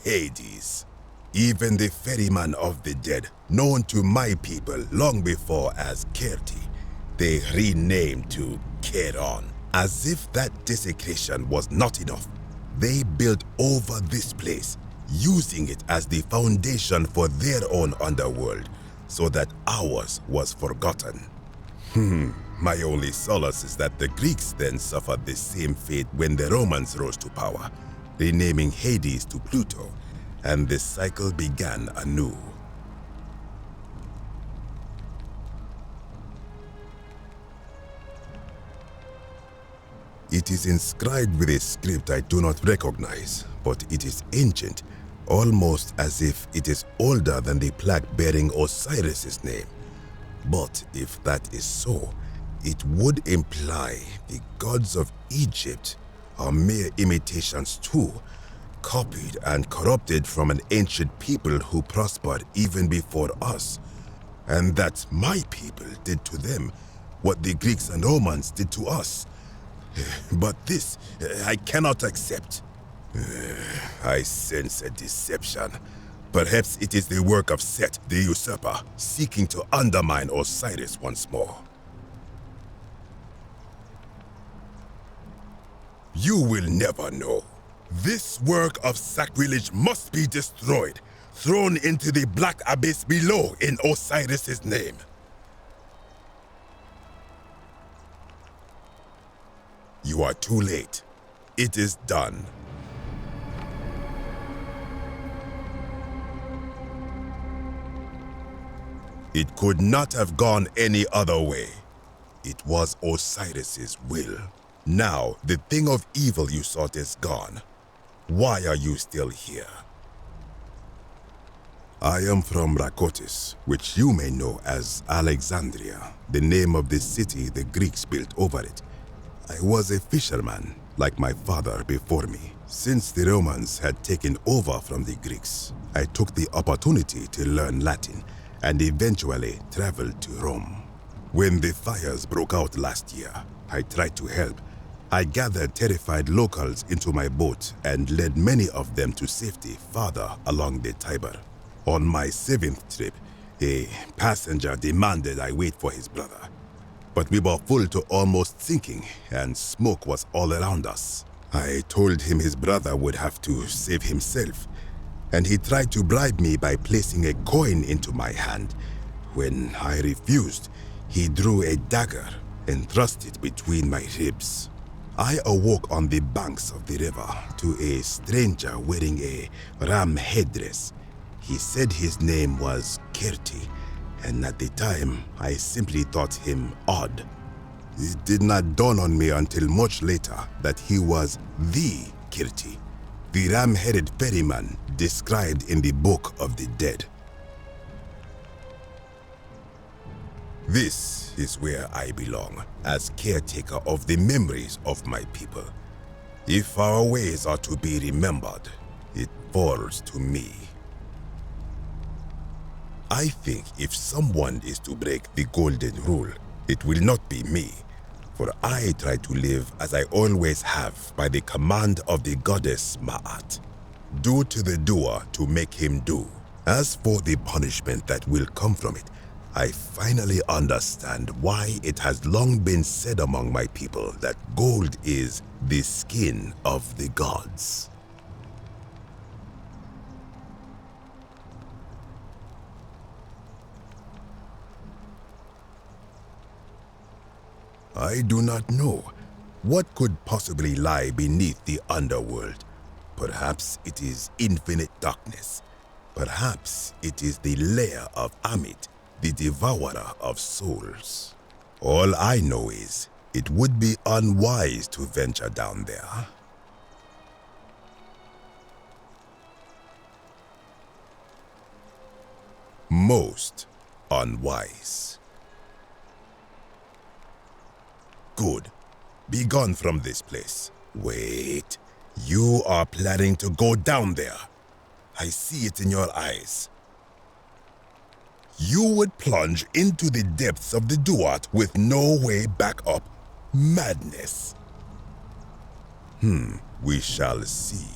Hades. Even the ferryman of the dead, known to my people long before as Kerti, they renamed to Keron. As if that desecration was not enough, they built over this place, using it as the foundation for their own underworld, so that ours was forgotten. My only solace is that the Greeks then suffered the same fate when the Romans rose to power, renaming Hades to Pluto, and the cycle began anew. It is inscribed with a script I do not recognize, but it is ancient, almost as if it is older than the plaque bearing Osiris's name. But if that is so, it would imply the gods of Egypt are mere imitations too, copied and corrupted from an ancient people who prospered even before us, and that my people did to them what the Greeks and Romans did to us. But this, I cannot accept. I sense a deception. Perhaps it is the work of Set, the usurper, seeking to undermine Osiris once more. You will never know. This work of sacrilege must be destroyed, thrown into the black abyss below in Osiris's name. You are too late. It is done. It could not have gone any other way. it was Osiris's will. Now, the thing of evil you sought is gone. Why are you still here? I am from Rakotis, which you may know as Alexandria, the name of the city the Greeks built over it. I was a fisherman, like my father before me. Since the Romans had taken over from the Greeks, I took the opportunity to learn Latin and eventually traveled to Rome. When the fires broke out last year, I tried to help. I gathered terrified locals into my boat and led many of them to safety farther along the Tiber. On my 7th trip, a passenger demanded I wait for his brother. But we were full to almost sinking, and smoke was all around us. I told him his brother would have to save himself, and he tried to bribe me by placing a coin into my hand. When I refused, he drew a dagger and thrust it between my ribs. I awoke on the banks of the river to a stranger wearing a ram headdress. He said his name was Kirti, and at the time, I simply thought him odd. It did not dawn on me until much later that he was the Kirti, the ram-headed ferryman described in the Book of the Dead. This is where I belong, as caretaker of the memories of my people. If our ways are to be remembered, it falls to me. I think if someone is to break the golden rule, it will not be me, for I try to live as I always have by the command of the goddess Ma'at. Do to the doer to make him do. As for the punishment that will come from it, I finally understand why it has long been said among my people that gold is the skin of the gods. I do not know. What could possibly lie beneath the underworld? Perhaps it is infinite darkness. Perhaps it is the lair of Amit, the devourer of souls. All I know is, it would be unwise to venture down there. Most unwise. Good. Be gone from this place. Wait. You are planning to go down there. I see it in your eyes. You would plunge into the depths of the Duat with no way back up. Madness. We shall see.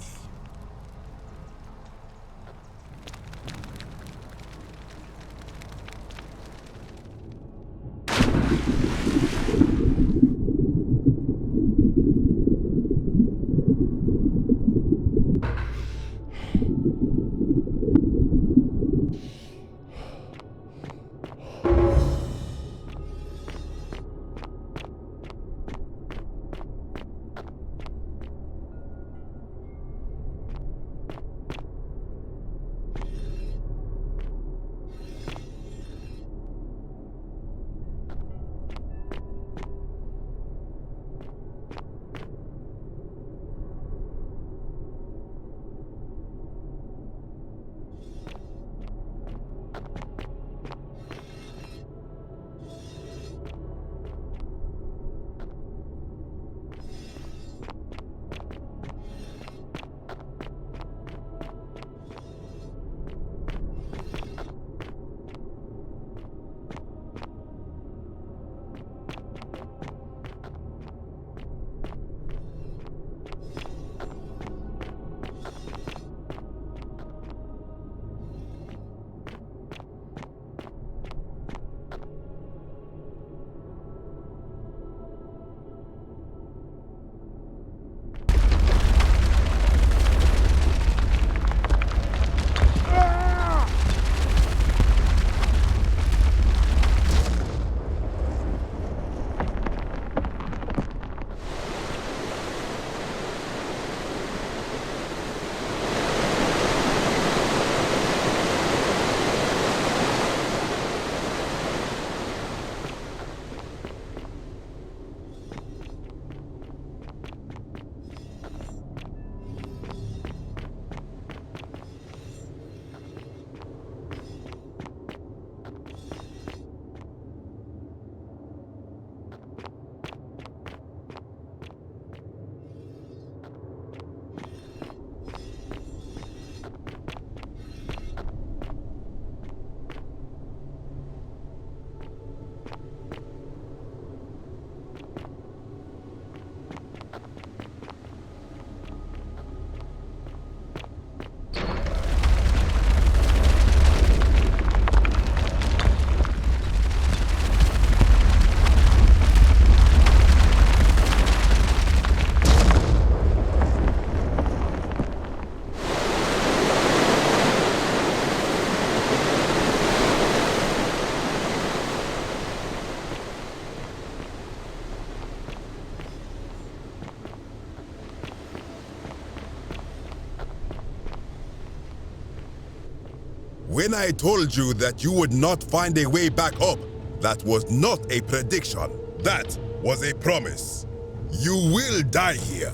When I told you that you would not find a way back up, that was not a prediction. That was a promise. You will die here.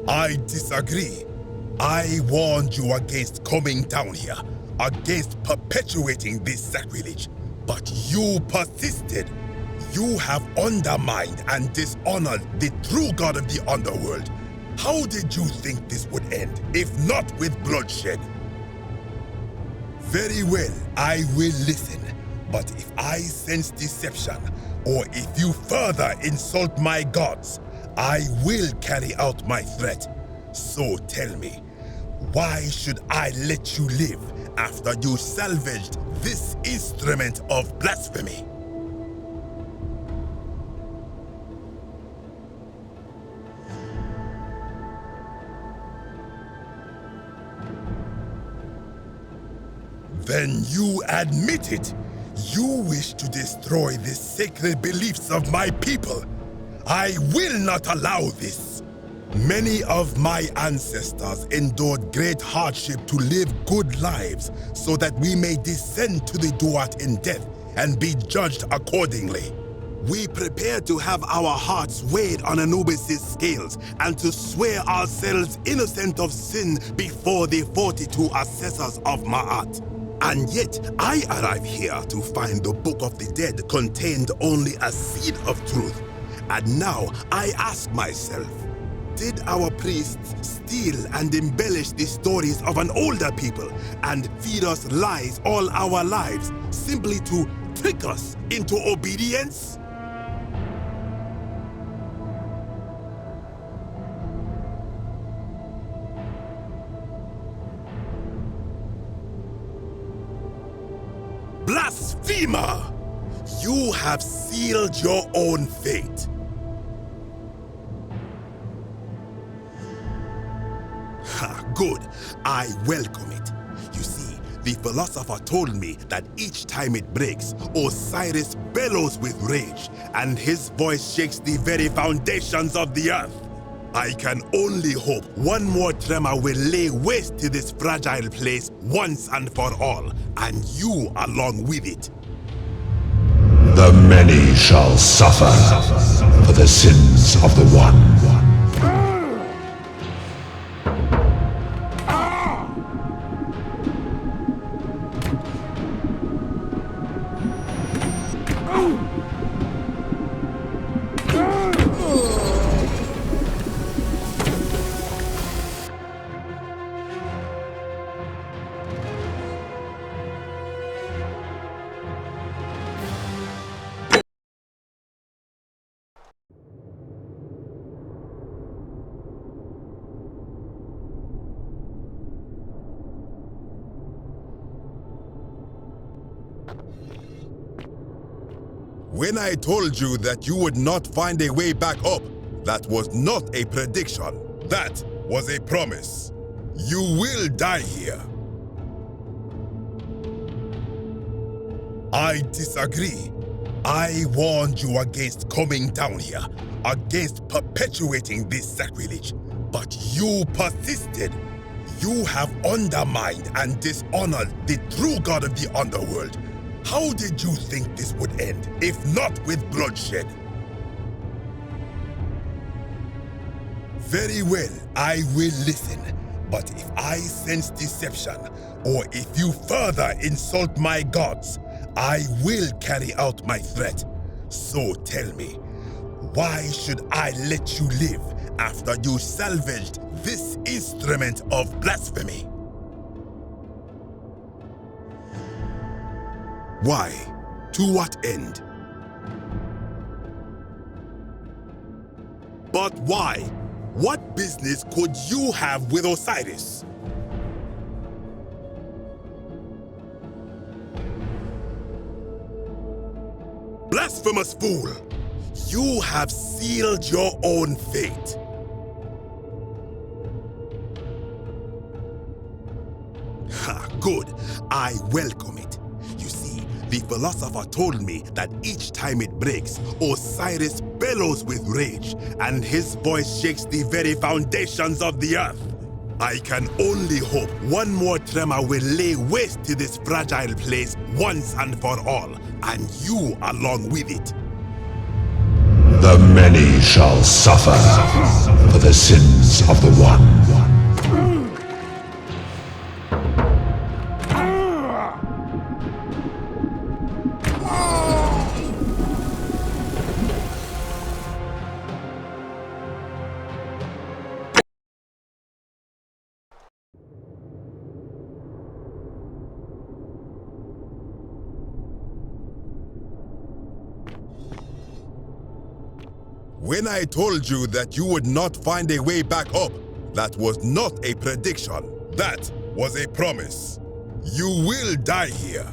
I disagree. I warned you against coming down here, against perpetuating this sacrilege, but you persisted. You have undermined and dishonored the true god of the underworld. How did you think this would end, if not with bloodshed? Very well, I will listen. But if I sense deception, or if you further insult my gods, I will carry out my threat. So tell me, why should I let you live after you salvaged this instrument of blasphemy? Then you admit it. You wish to destroy the sacred beliefs of my people. I will not allow this. Many of my ancestors endured great hardship to live good lives so that we may descend to the Duat in death and be judged accordingly. We prepare to have our hearts weighed on Anubis' scales and to swear ourselves innocent of sin before the 42 assessors of Ma'at. And yet, I arrive here to find the Book of the Dead contained only a seed of truth. And now I ask myself, did our priests steal and embellish the stories of an older people and feed us lies all our lives simply to trick us into obedience? Blasphemer! You have sealed your own fate. Good. I welcome it. You see, the philosopher told me that each time it breaks, Osiris bellows with rage, and his voice shakes the very foundations of the earth. I can only hope one more tremor will lay waste to this fragile place once and for all, and you along with it. The many shall suffer for the sins of the one. When I told you that you would not find a way back up, that was not a prediction. That was a promise. You will die here. I disagree. I warned you against coming down here, against perpetuating this sacrilege, but you persisted. You have undermined and dishonored the true god of the underworld. How did you think this would end, if not with bloodshed? Very well, I will listen. But if I sense deception, or if you further insult my gods, I will carry out my threat. So tell me, why should I let you live after you salvaged this instrument of blasphemy? Why? To what end? But why? What business could you have with Osiris? Blasphemous fool! You have sealed your own fate. Good. I welcome it. You see, the philosopher told me that each time it breaks, Osiris bellows with rage, and his voice shakes the very foundations of the earth. I can only hope one more tremor will lay waste to this fragile place once and for all, and you along with it. The many shall suffer for the sins of the one. When I told you that you would not find a way back up, that was not a prediction. That was a promise. You will die here.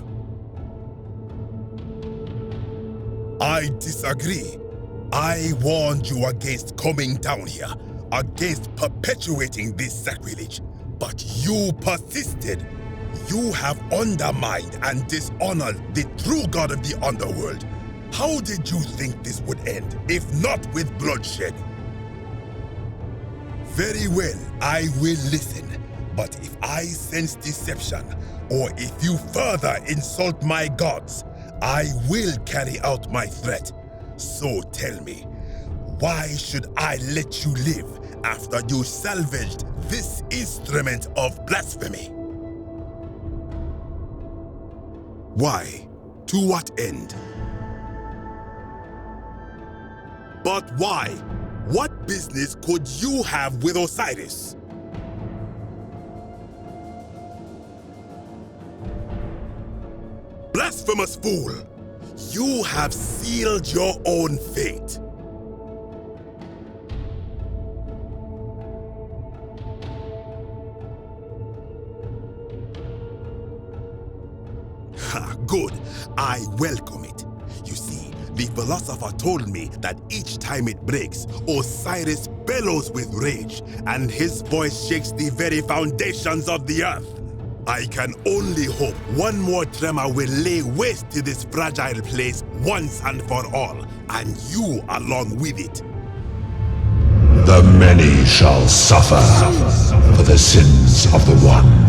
I disagree. I warned you against coming down here, against perpetuating this sacrilege, but you persisted. You have undermined and dishonored the true God of the underworld. How did you think this would end, if not with bloodshed? Very well, I will listen. But if I sense deception, or if you further insult my gods, I will carry out my threat. So tell me, why should I let you live after you salvaged this instrument of blasphemy? Why? To what end? But why? What business could you have with Osiris? Blasphemous fool! You have sealed your own fate. Ha, good. I welcome it. You see, the philosopher told me that each time it breaks, Osiris bellows with rage, and his voice shakes the very foundations of the earth. I can only hope one more tremor will lay waste to this fragile place once and for all, and you along with it. The many shall suffer for the sins of the one.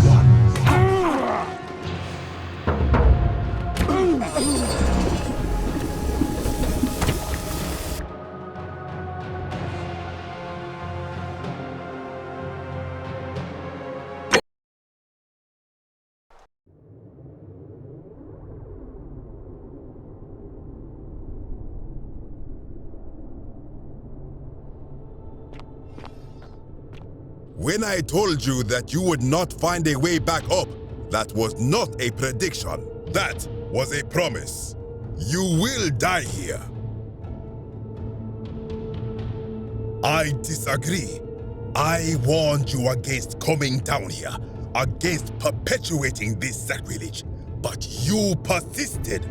When I told you that you would not find a way back up, that was not a prediction. That was a promise. You will die here. I disagree. I warned you against coming down here, against perpetuating this sacrilege, but you persisted.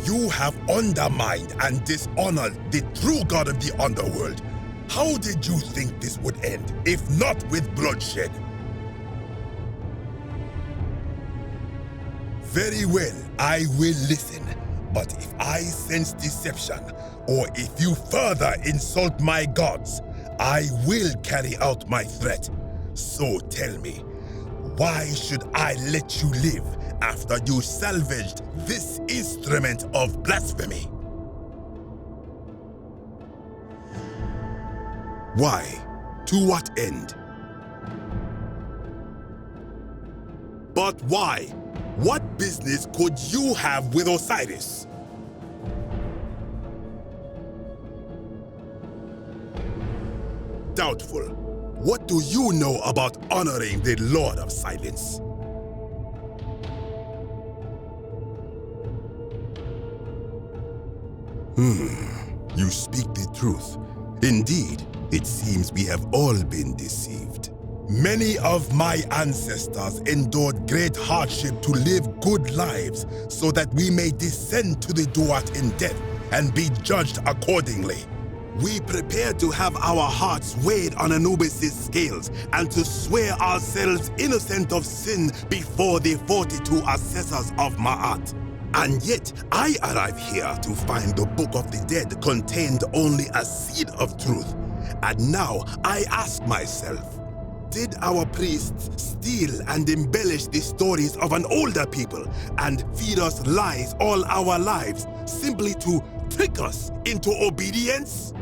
You have undermined and dishonored the true God of the underworld. How did you think this would end, if not with bloodshed? Very well, I will listen. But if I sense deception, or if you further insult my gods, I will carry out my threat. So tell me, why should I let you live after you salvaged this instrument of blasphemy? Why? To what end? But why? What business could you have with Osiris? Doubtful. What do you know about honoring the Lord of Silence? You speak the truth. Indeed, it seems we have all been deceived. Many of my ancestors endured great hardship to live good lives so that we may descend to the Duat in death and be judged accordingly. We prepare to have our hearts weighed on Anubis' scales and to swear ourselves innocent of sin before the 42 assessors of Ma'at. And yet, I arrive here to find the Book of the Dead contained only a seed of truth. And now I ask myself, Did our priests steal and embellish the stories of an older people and feed us lies all our lives simply to trick us into obedience?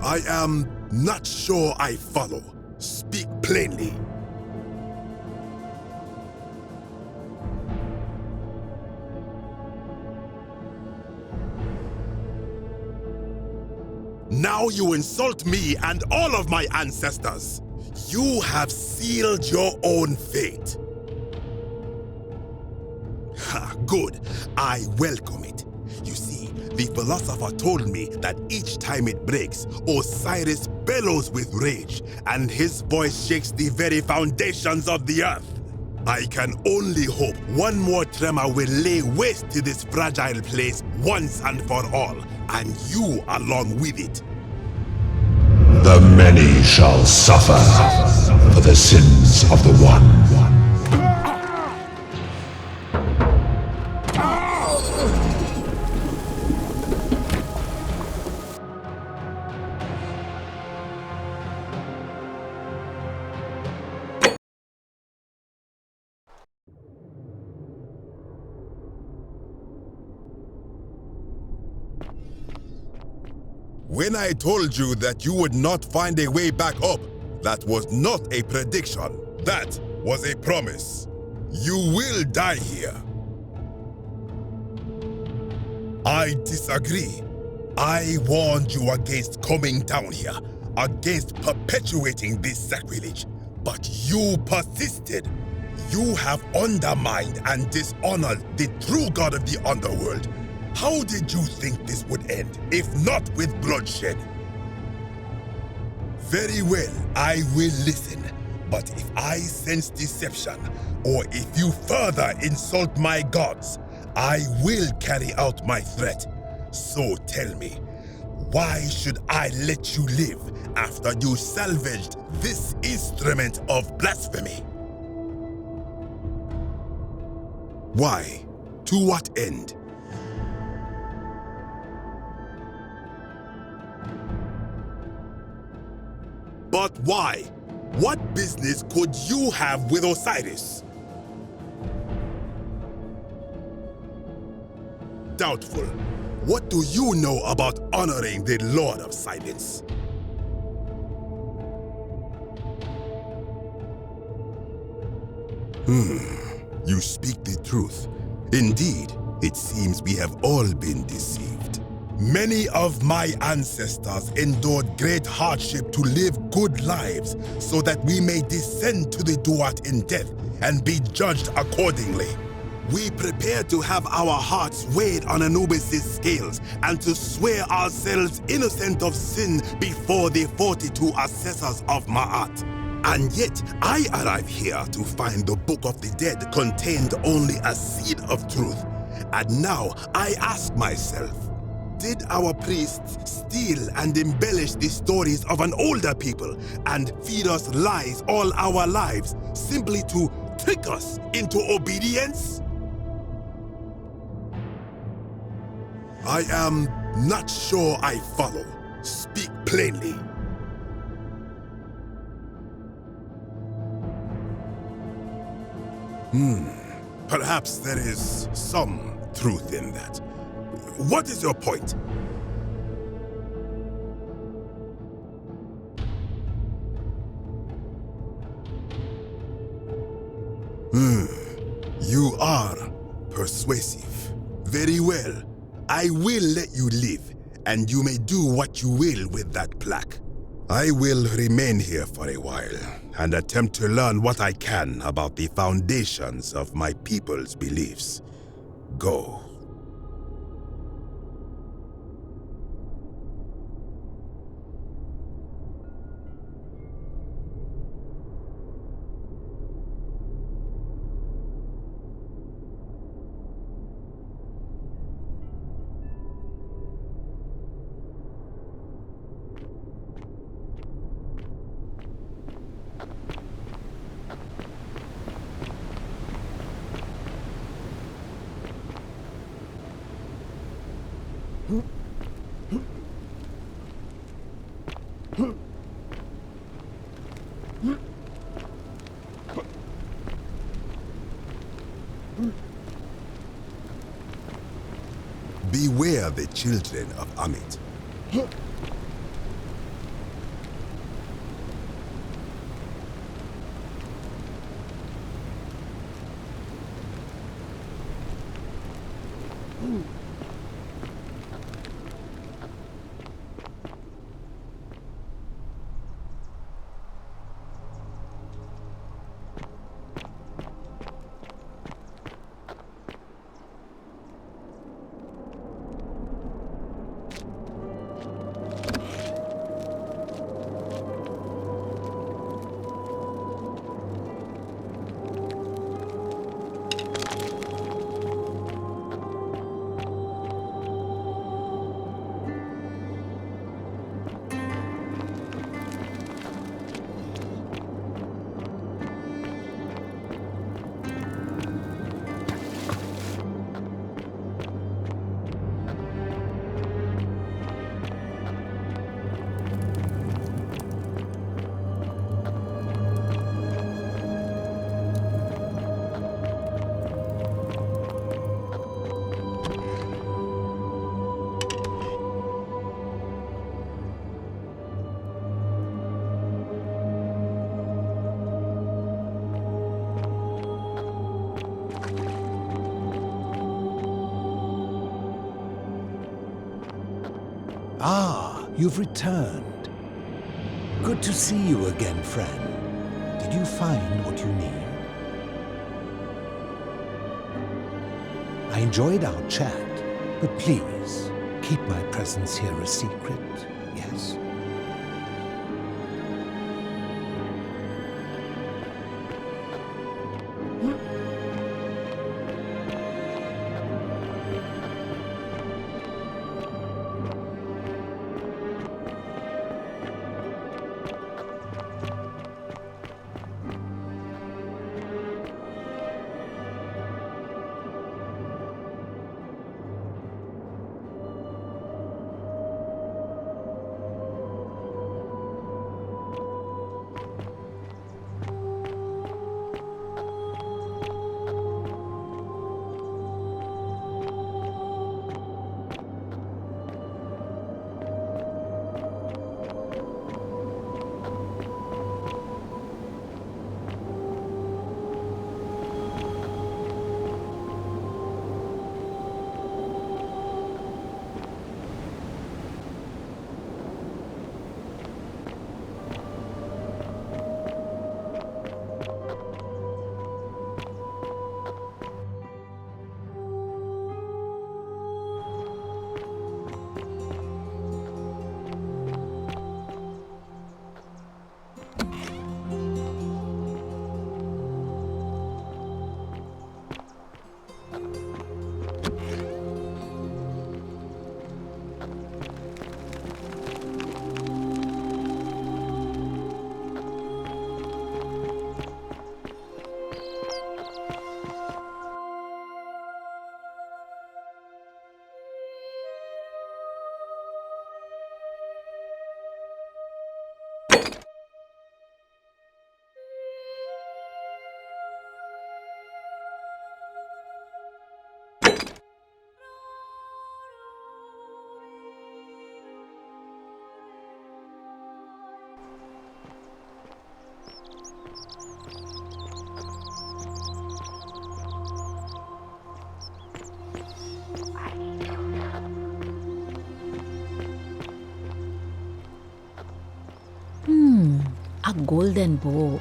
I am not sure I follow. Speak plainly. Now you insult me and all of my ancestors. You have sealed your own fate. Ha, good. I welcome it. You see, the philosopher told me that each time it breaks, Osiris bellows with rage, and his voice shakes the very foundations of the earth. I can only hope one more tremor will lay waste to this fragile place once and for all, and you along with it. The many shall suffer for the sins of the one. When I told you that you would not find a way back up, that was not a prediction. That was a promise. You will die here. I disagree. I warned you against coming down here, against perpetuating this sacrilege, but you persisted. You have undermined and dishonored the true god of the underworld. How did you think this would end, if not with bloodshed? Very well, I will listen. But if I sense deception, or if you further insult my gods, I will carry out my threat. So tell me, why should I let you live after you salvaged this instrument of blasphemy? Why? To what end? But why? What business could you have with Osiris? Doubtful. What do you know about honoring the Lord of Silence? You speak the truth. Indeed, it seems we have all been deceived. Many of my ancestors endured great hardship to live good lives so that we may descend to the Duat in death and be judged accordingly. We prepare to have our hearts weighed on Anubis' scales and to swear ourselves innocent of sin before the 42 assessors of Ma'at. And yet, I arrive here to find the Book of the Dead contained only a seed of truth. And now I ask myself, did our priests steal and embellish the stories of an older people and feed us lies all our lives simply to trick us into obedience? I am not sure I follow. Speak plainly. Perhaps there is some truth in that. What is your point? You are persuasive. Very well. I will let you live, and you may do what you will with that plaque. I will remain here for a while, and attempt to learn what I can about the foundations of my people's beliefs. Go. Beware the children of Amit. Ah, you've returned. Good to see you again, friend. Did you find what you need? I enjoyed our chat, but please, keep my presence here a secret, yes? A golden bow,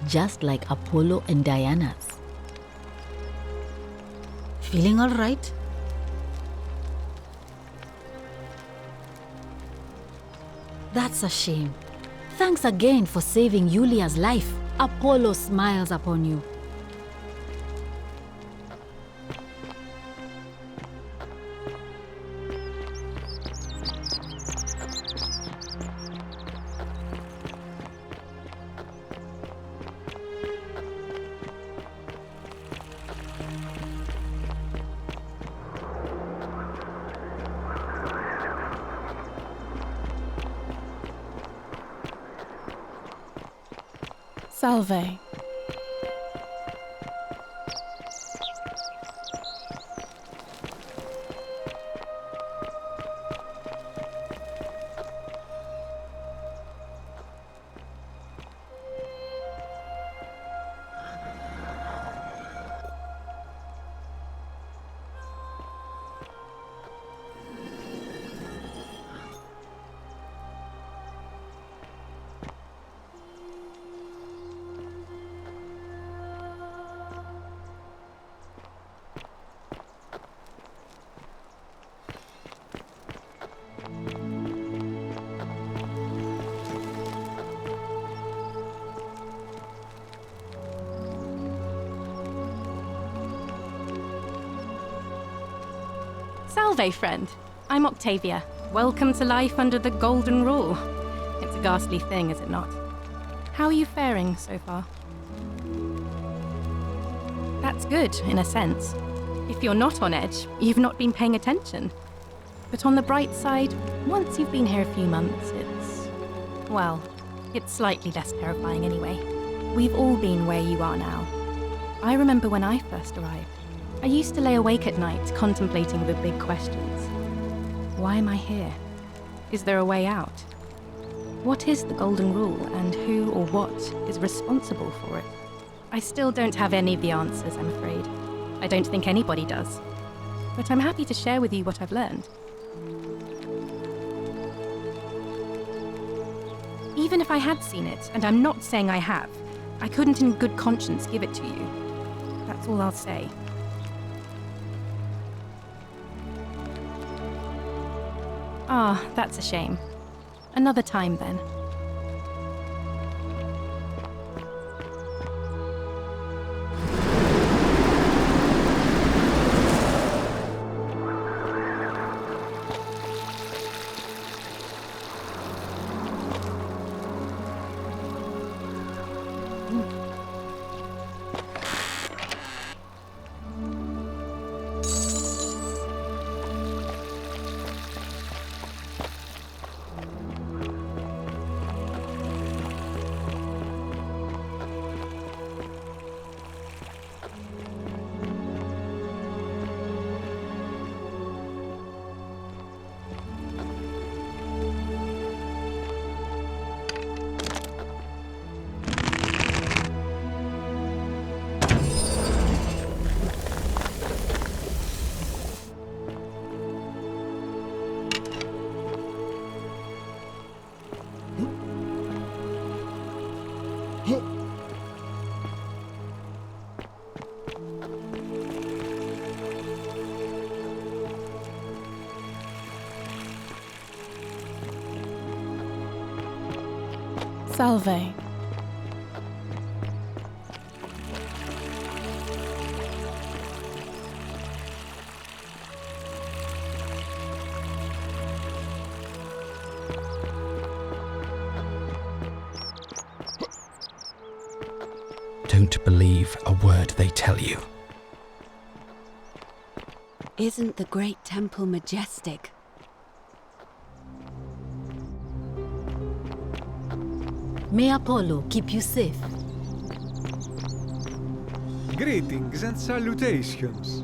just like Apollo and Diana's. Feeling all right? That's a shame. Thanks again for saving Yulia's life. Apollo smiles upon you. Salve. Salve, friend. I'm Octavia. Welcome to life under the Golden Rule. It's a ghastly thing, is it not? How are you faring so far? That's good, in a sense. If you're not on edge, you've not been paying attention. But on the bright side, once you've been here a few months, it's slightly less terrifying anyway. We've all been where you are now. I remember when I first arrived. I used to lay awake at night contemplating the big questions. Why am I here? Is there a way out? What is the Golden Rule, and who or what is responsible for it? I still don't have any of the answers, I'm afraid. I don't think anybody does. But I'm happy to share with you what I've learned. Even if I had seen it, and I'm not saying I have, I couldn't in good conscience give it to you. That's all I'll say. Ah, that's a shame. Another time, then. Salve. Don't believe a word they tell you. Isn't the great temple majestic? May Apollo keep you safe. Greetings and salutations.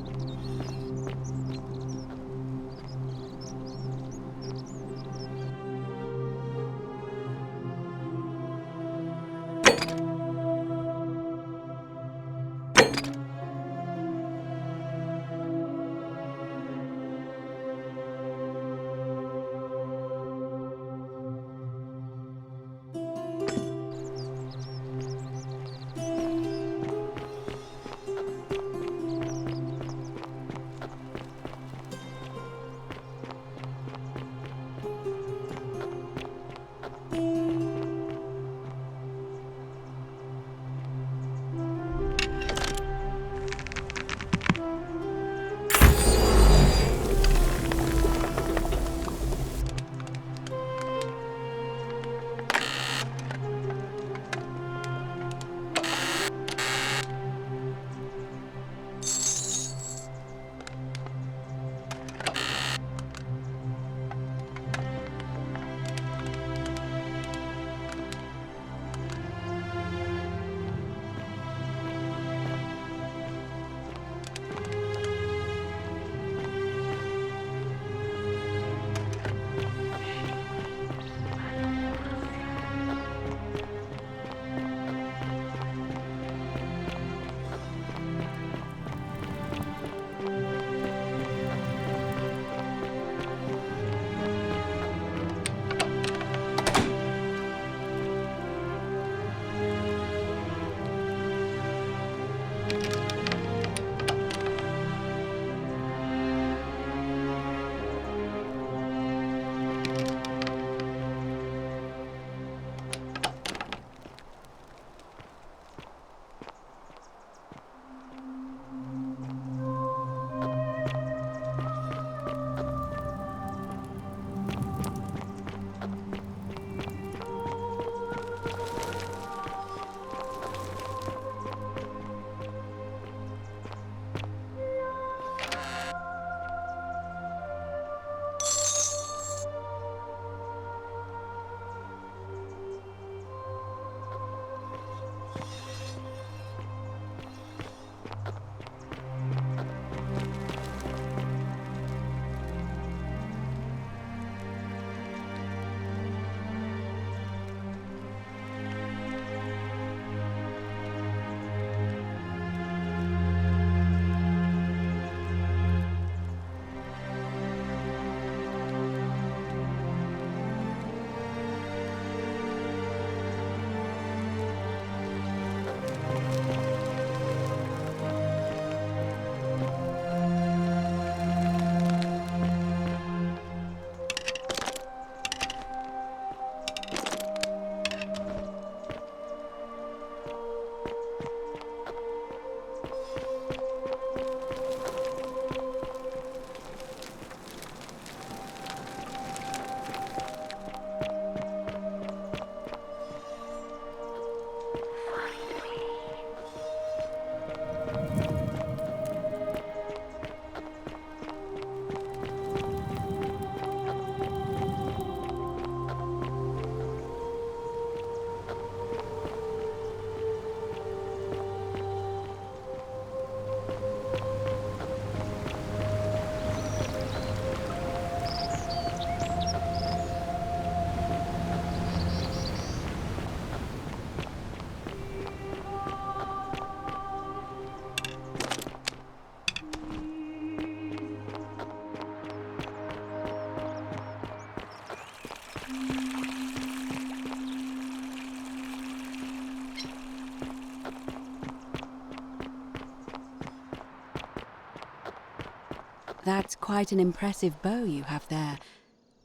That's quite an impressive bow you have there.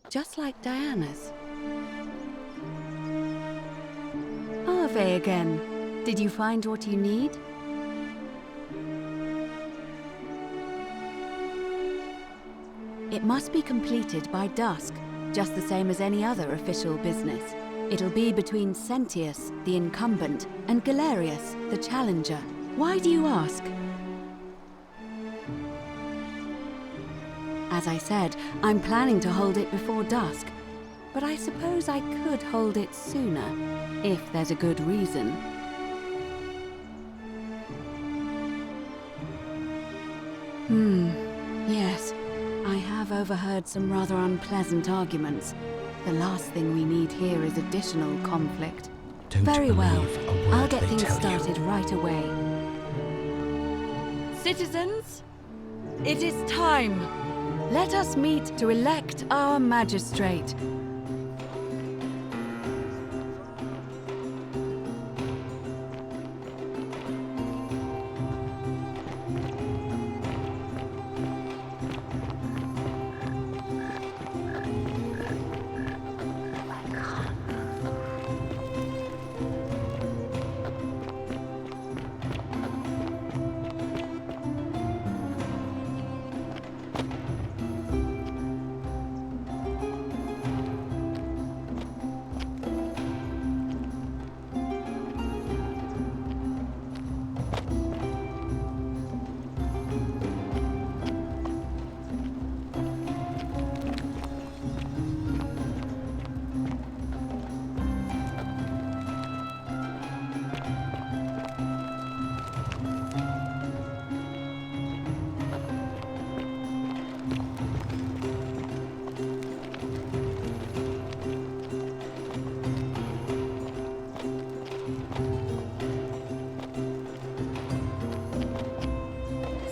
Just like Diana's. Arve again. Did you find what you need? It must be completed by dusk, just the same as any other official business. It'll be between Sentius, the incumbent, and Galerius, the challenger. Why do you ask? As I said, I'm planning to hold it before dusk, but I suppose I could hold it sooner, if there's a good reason. Yes. I have overheard some rather unpleasant arguments. The last thing we need here is additional conflict. Don't Very well. believe a word I'll get they things tell you. started right away. Citizens, it is time. Let us meet to elect our magistrate.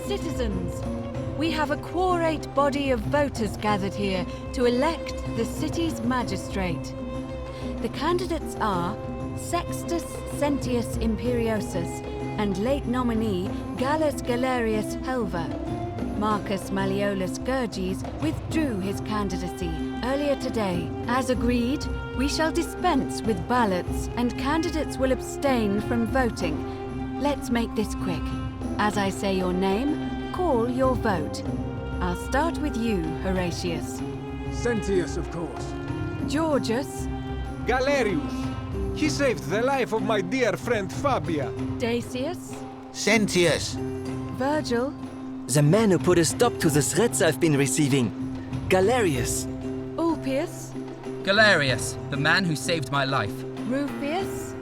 Citizens, we have a quorate body of voters gathered here to elect the city's magistrate. The candidates are Sextus Sentius Imperiosus and late nominee Gallus Galerius Helver. Marcus Malleolus Gurges withdrew his candidacy earlier today. As agreed, we shall dispense with ballots and candidates will abstain from voting. Let's make this quick. As I say your name, call your vote. I'll start with you, Horatius. Sentius, of course. Georgius. Galerius. He saved the life of my dear friend Fabia. Dacius. Sentius. Virgil. The man who put a stop to the threats I've been receiving. Galerius. Ulpius. Galerius, the man who saved my life. Rufius.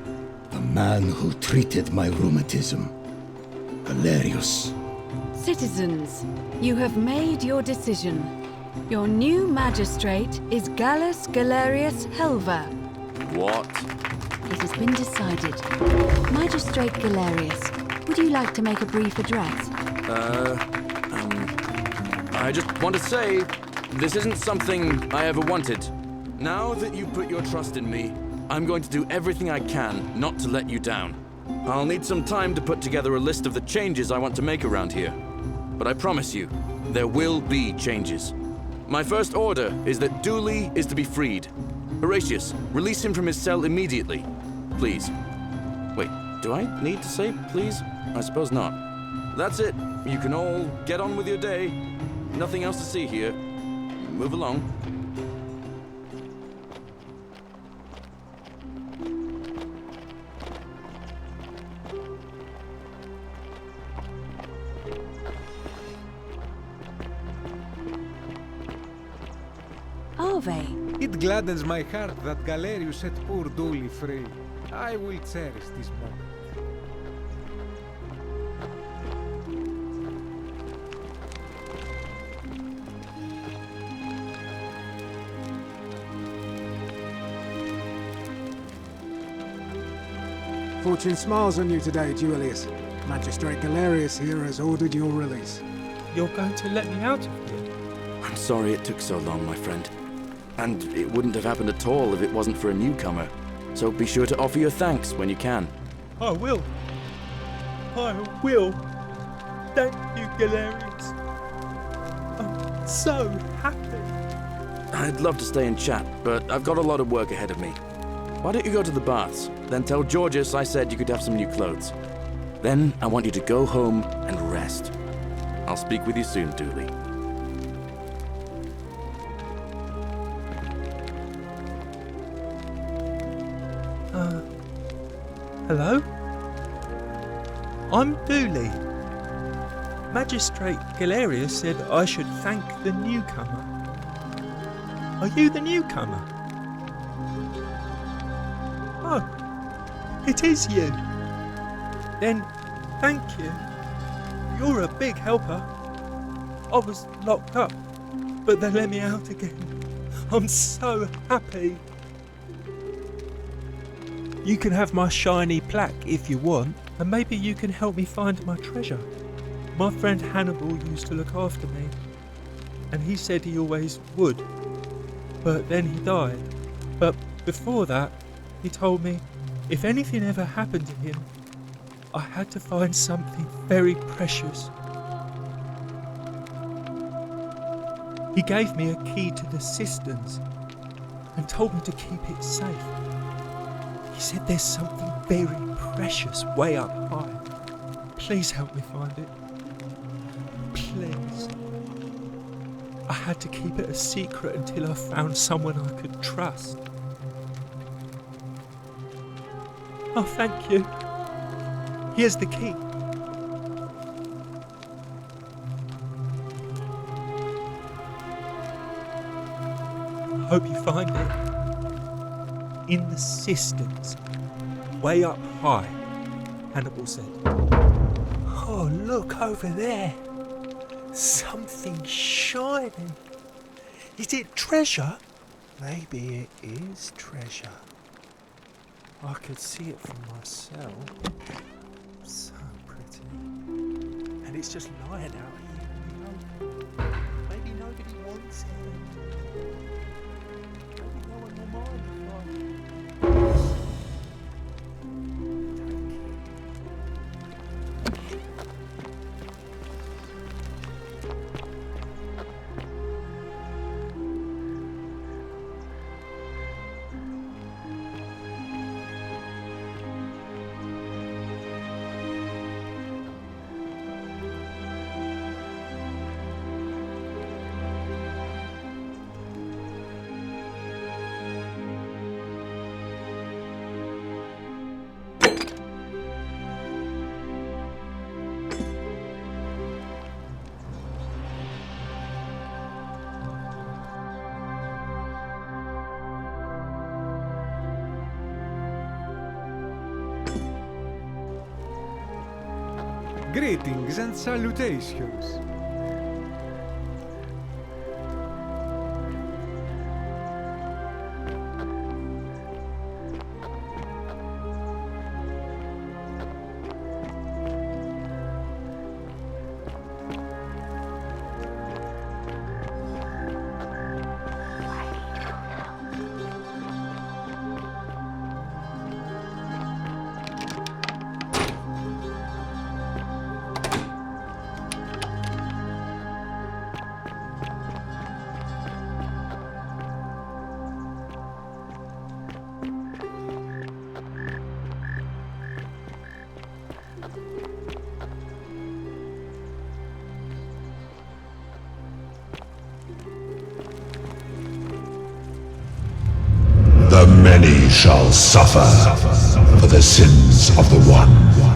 The man who treated my rheumatism. Galerius. Citizens, you have made your decision. Your new magistrate is Gallus Galerius Helver. What? It has been decided. Magistrate Galerius, would you like to make a brief address? I just want to say, this isn't something I ever wanted. Now that you've put your trust in me, I'm going to do everything I can not to let you down. I'll need some time to put together a list of the changes I want to make around here. But I promise you, there will be changes. My first order is that Dooley is to be freed. Horatius, release him from his cell immediately. Please. Wait, do I need to say please? I suppose not. That's it. You can all get on with your day. Nothing else to see here. Move along. Arve. It gladdens my heart that Galerius set poor Dooley free. I will cherish this moment. Fortune smiles on you today, Julius. Magistrate Galerius here has ordered your release. You're going to let me out of here? I'm sorry it took so long, my friend. And it wouldn't have happened at all if it wasn't for a newcomer. So be sure to offer your thanks when you can. I will. I will. Thank you, Galerius. I'm so happy. I'd love to stay and chat, but I've got a lot of work ahead of me. Why don't you go to the baths? Then tell Georges I said you could have some new clothes. Then I want you to go home and rest. I'll speak with you soon, Dooley. Hello? I'm Dooley. Magistrate Galerius said I should thank the newcomer. Are you the newcomer? Oh, it is you. Then, thank you. You're a big helper. I was locked up, but they let me out again. I'm so happy. You can have my shiny plaque if you want, and maybe you can help me find my treasure. My friend Hannibal used to look after me, and he said he always would, but then he died. But before that, he told me if anything ever happened to him, I had to find something very precious. He gave me a key to the cisterns and told me to keep it safe. He said there's something very precious way up high. Please help me find it. Please. I had to keep it a secret until I found someone I could trust. Oh, thank you. Here's the key. Hope you find it. In the cisterns, way up high, Hannibal said. Oh, look over there. Something shining. Is it treasure? Maybe it is treasure. I could see it from myself. So pretty. And it's just lying out here in the open. Maybe nobody wants it. Maybe no one will mind if Greetings and salutations. The many shall suffer for the sins of the one.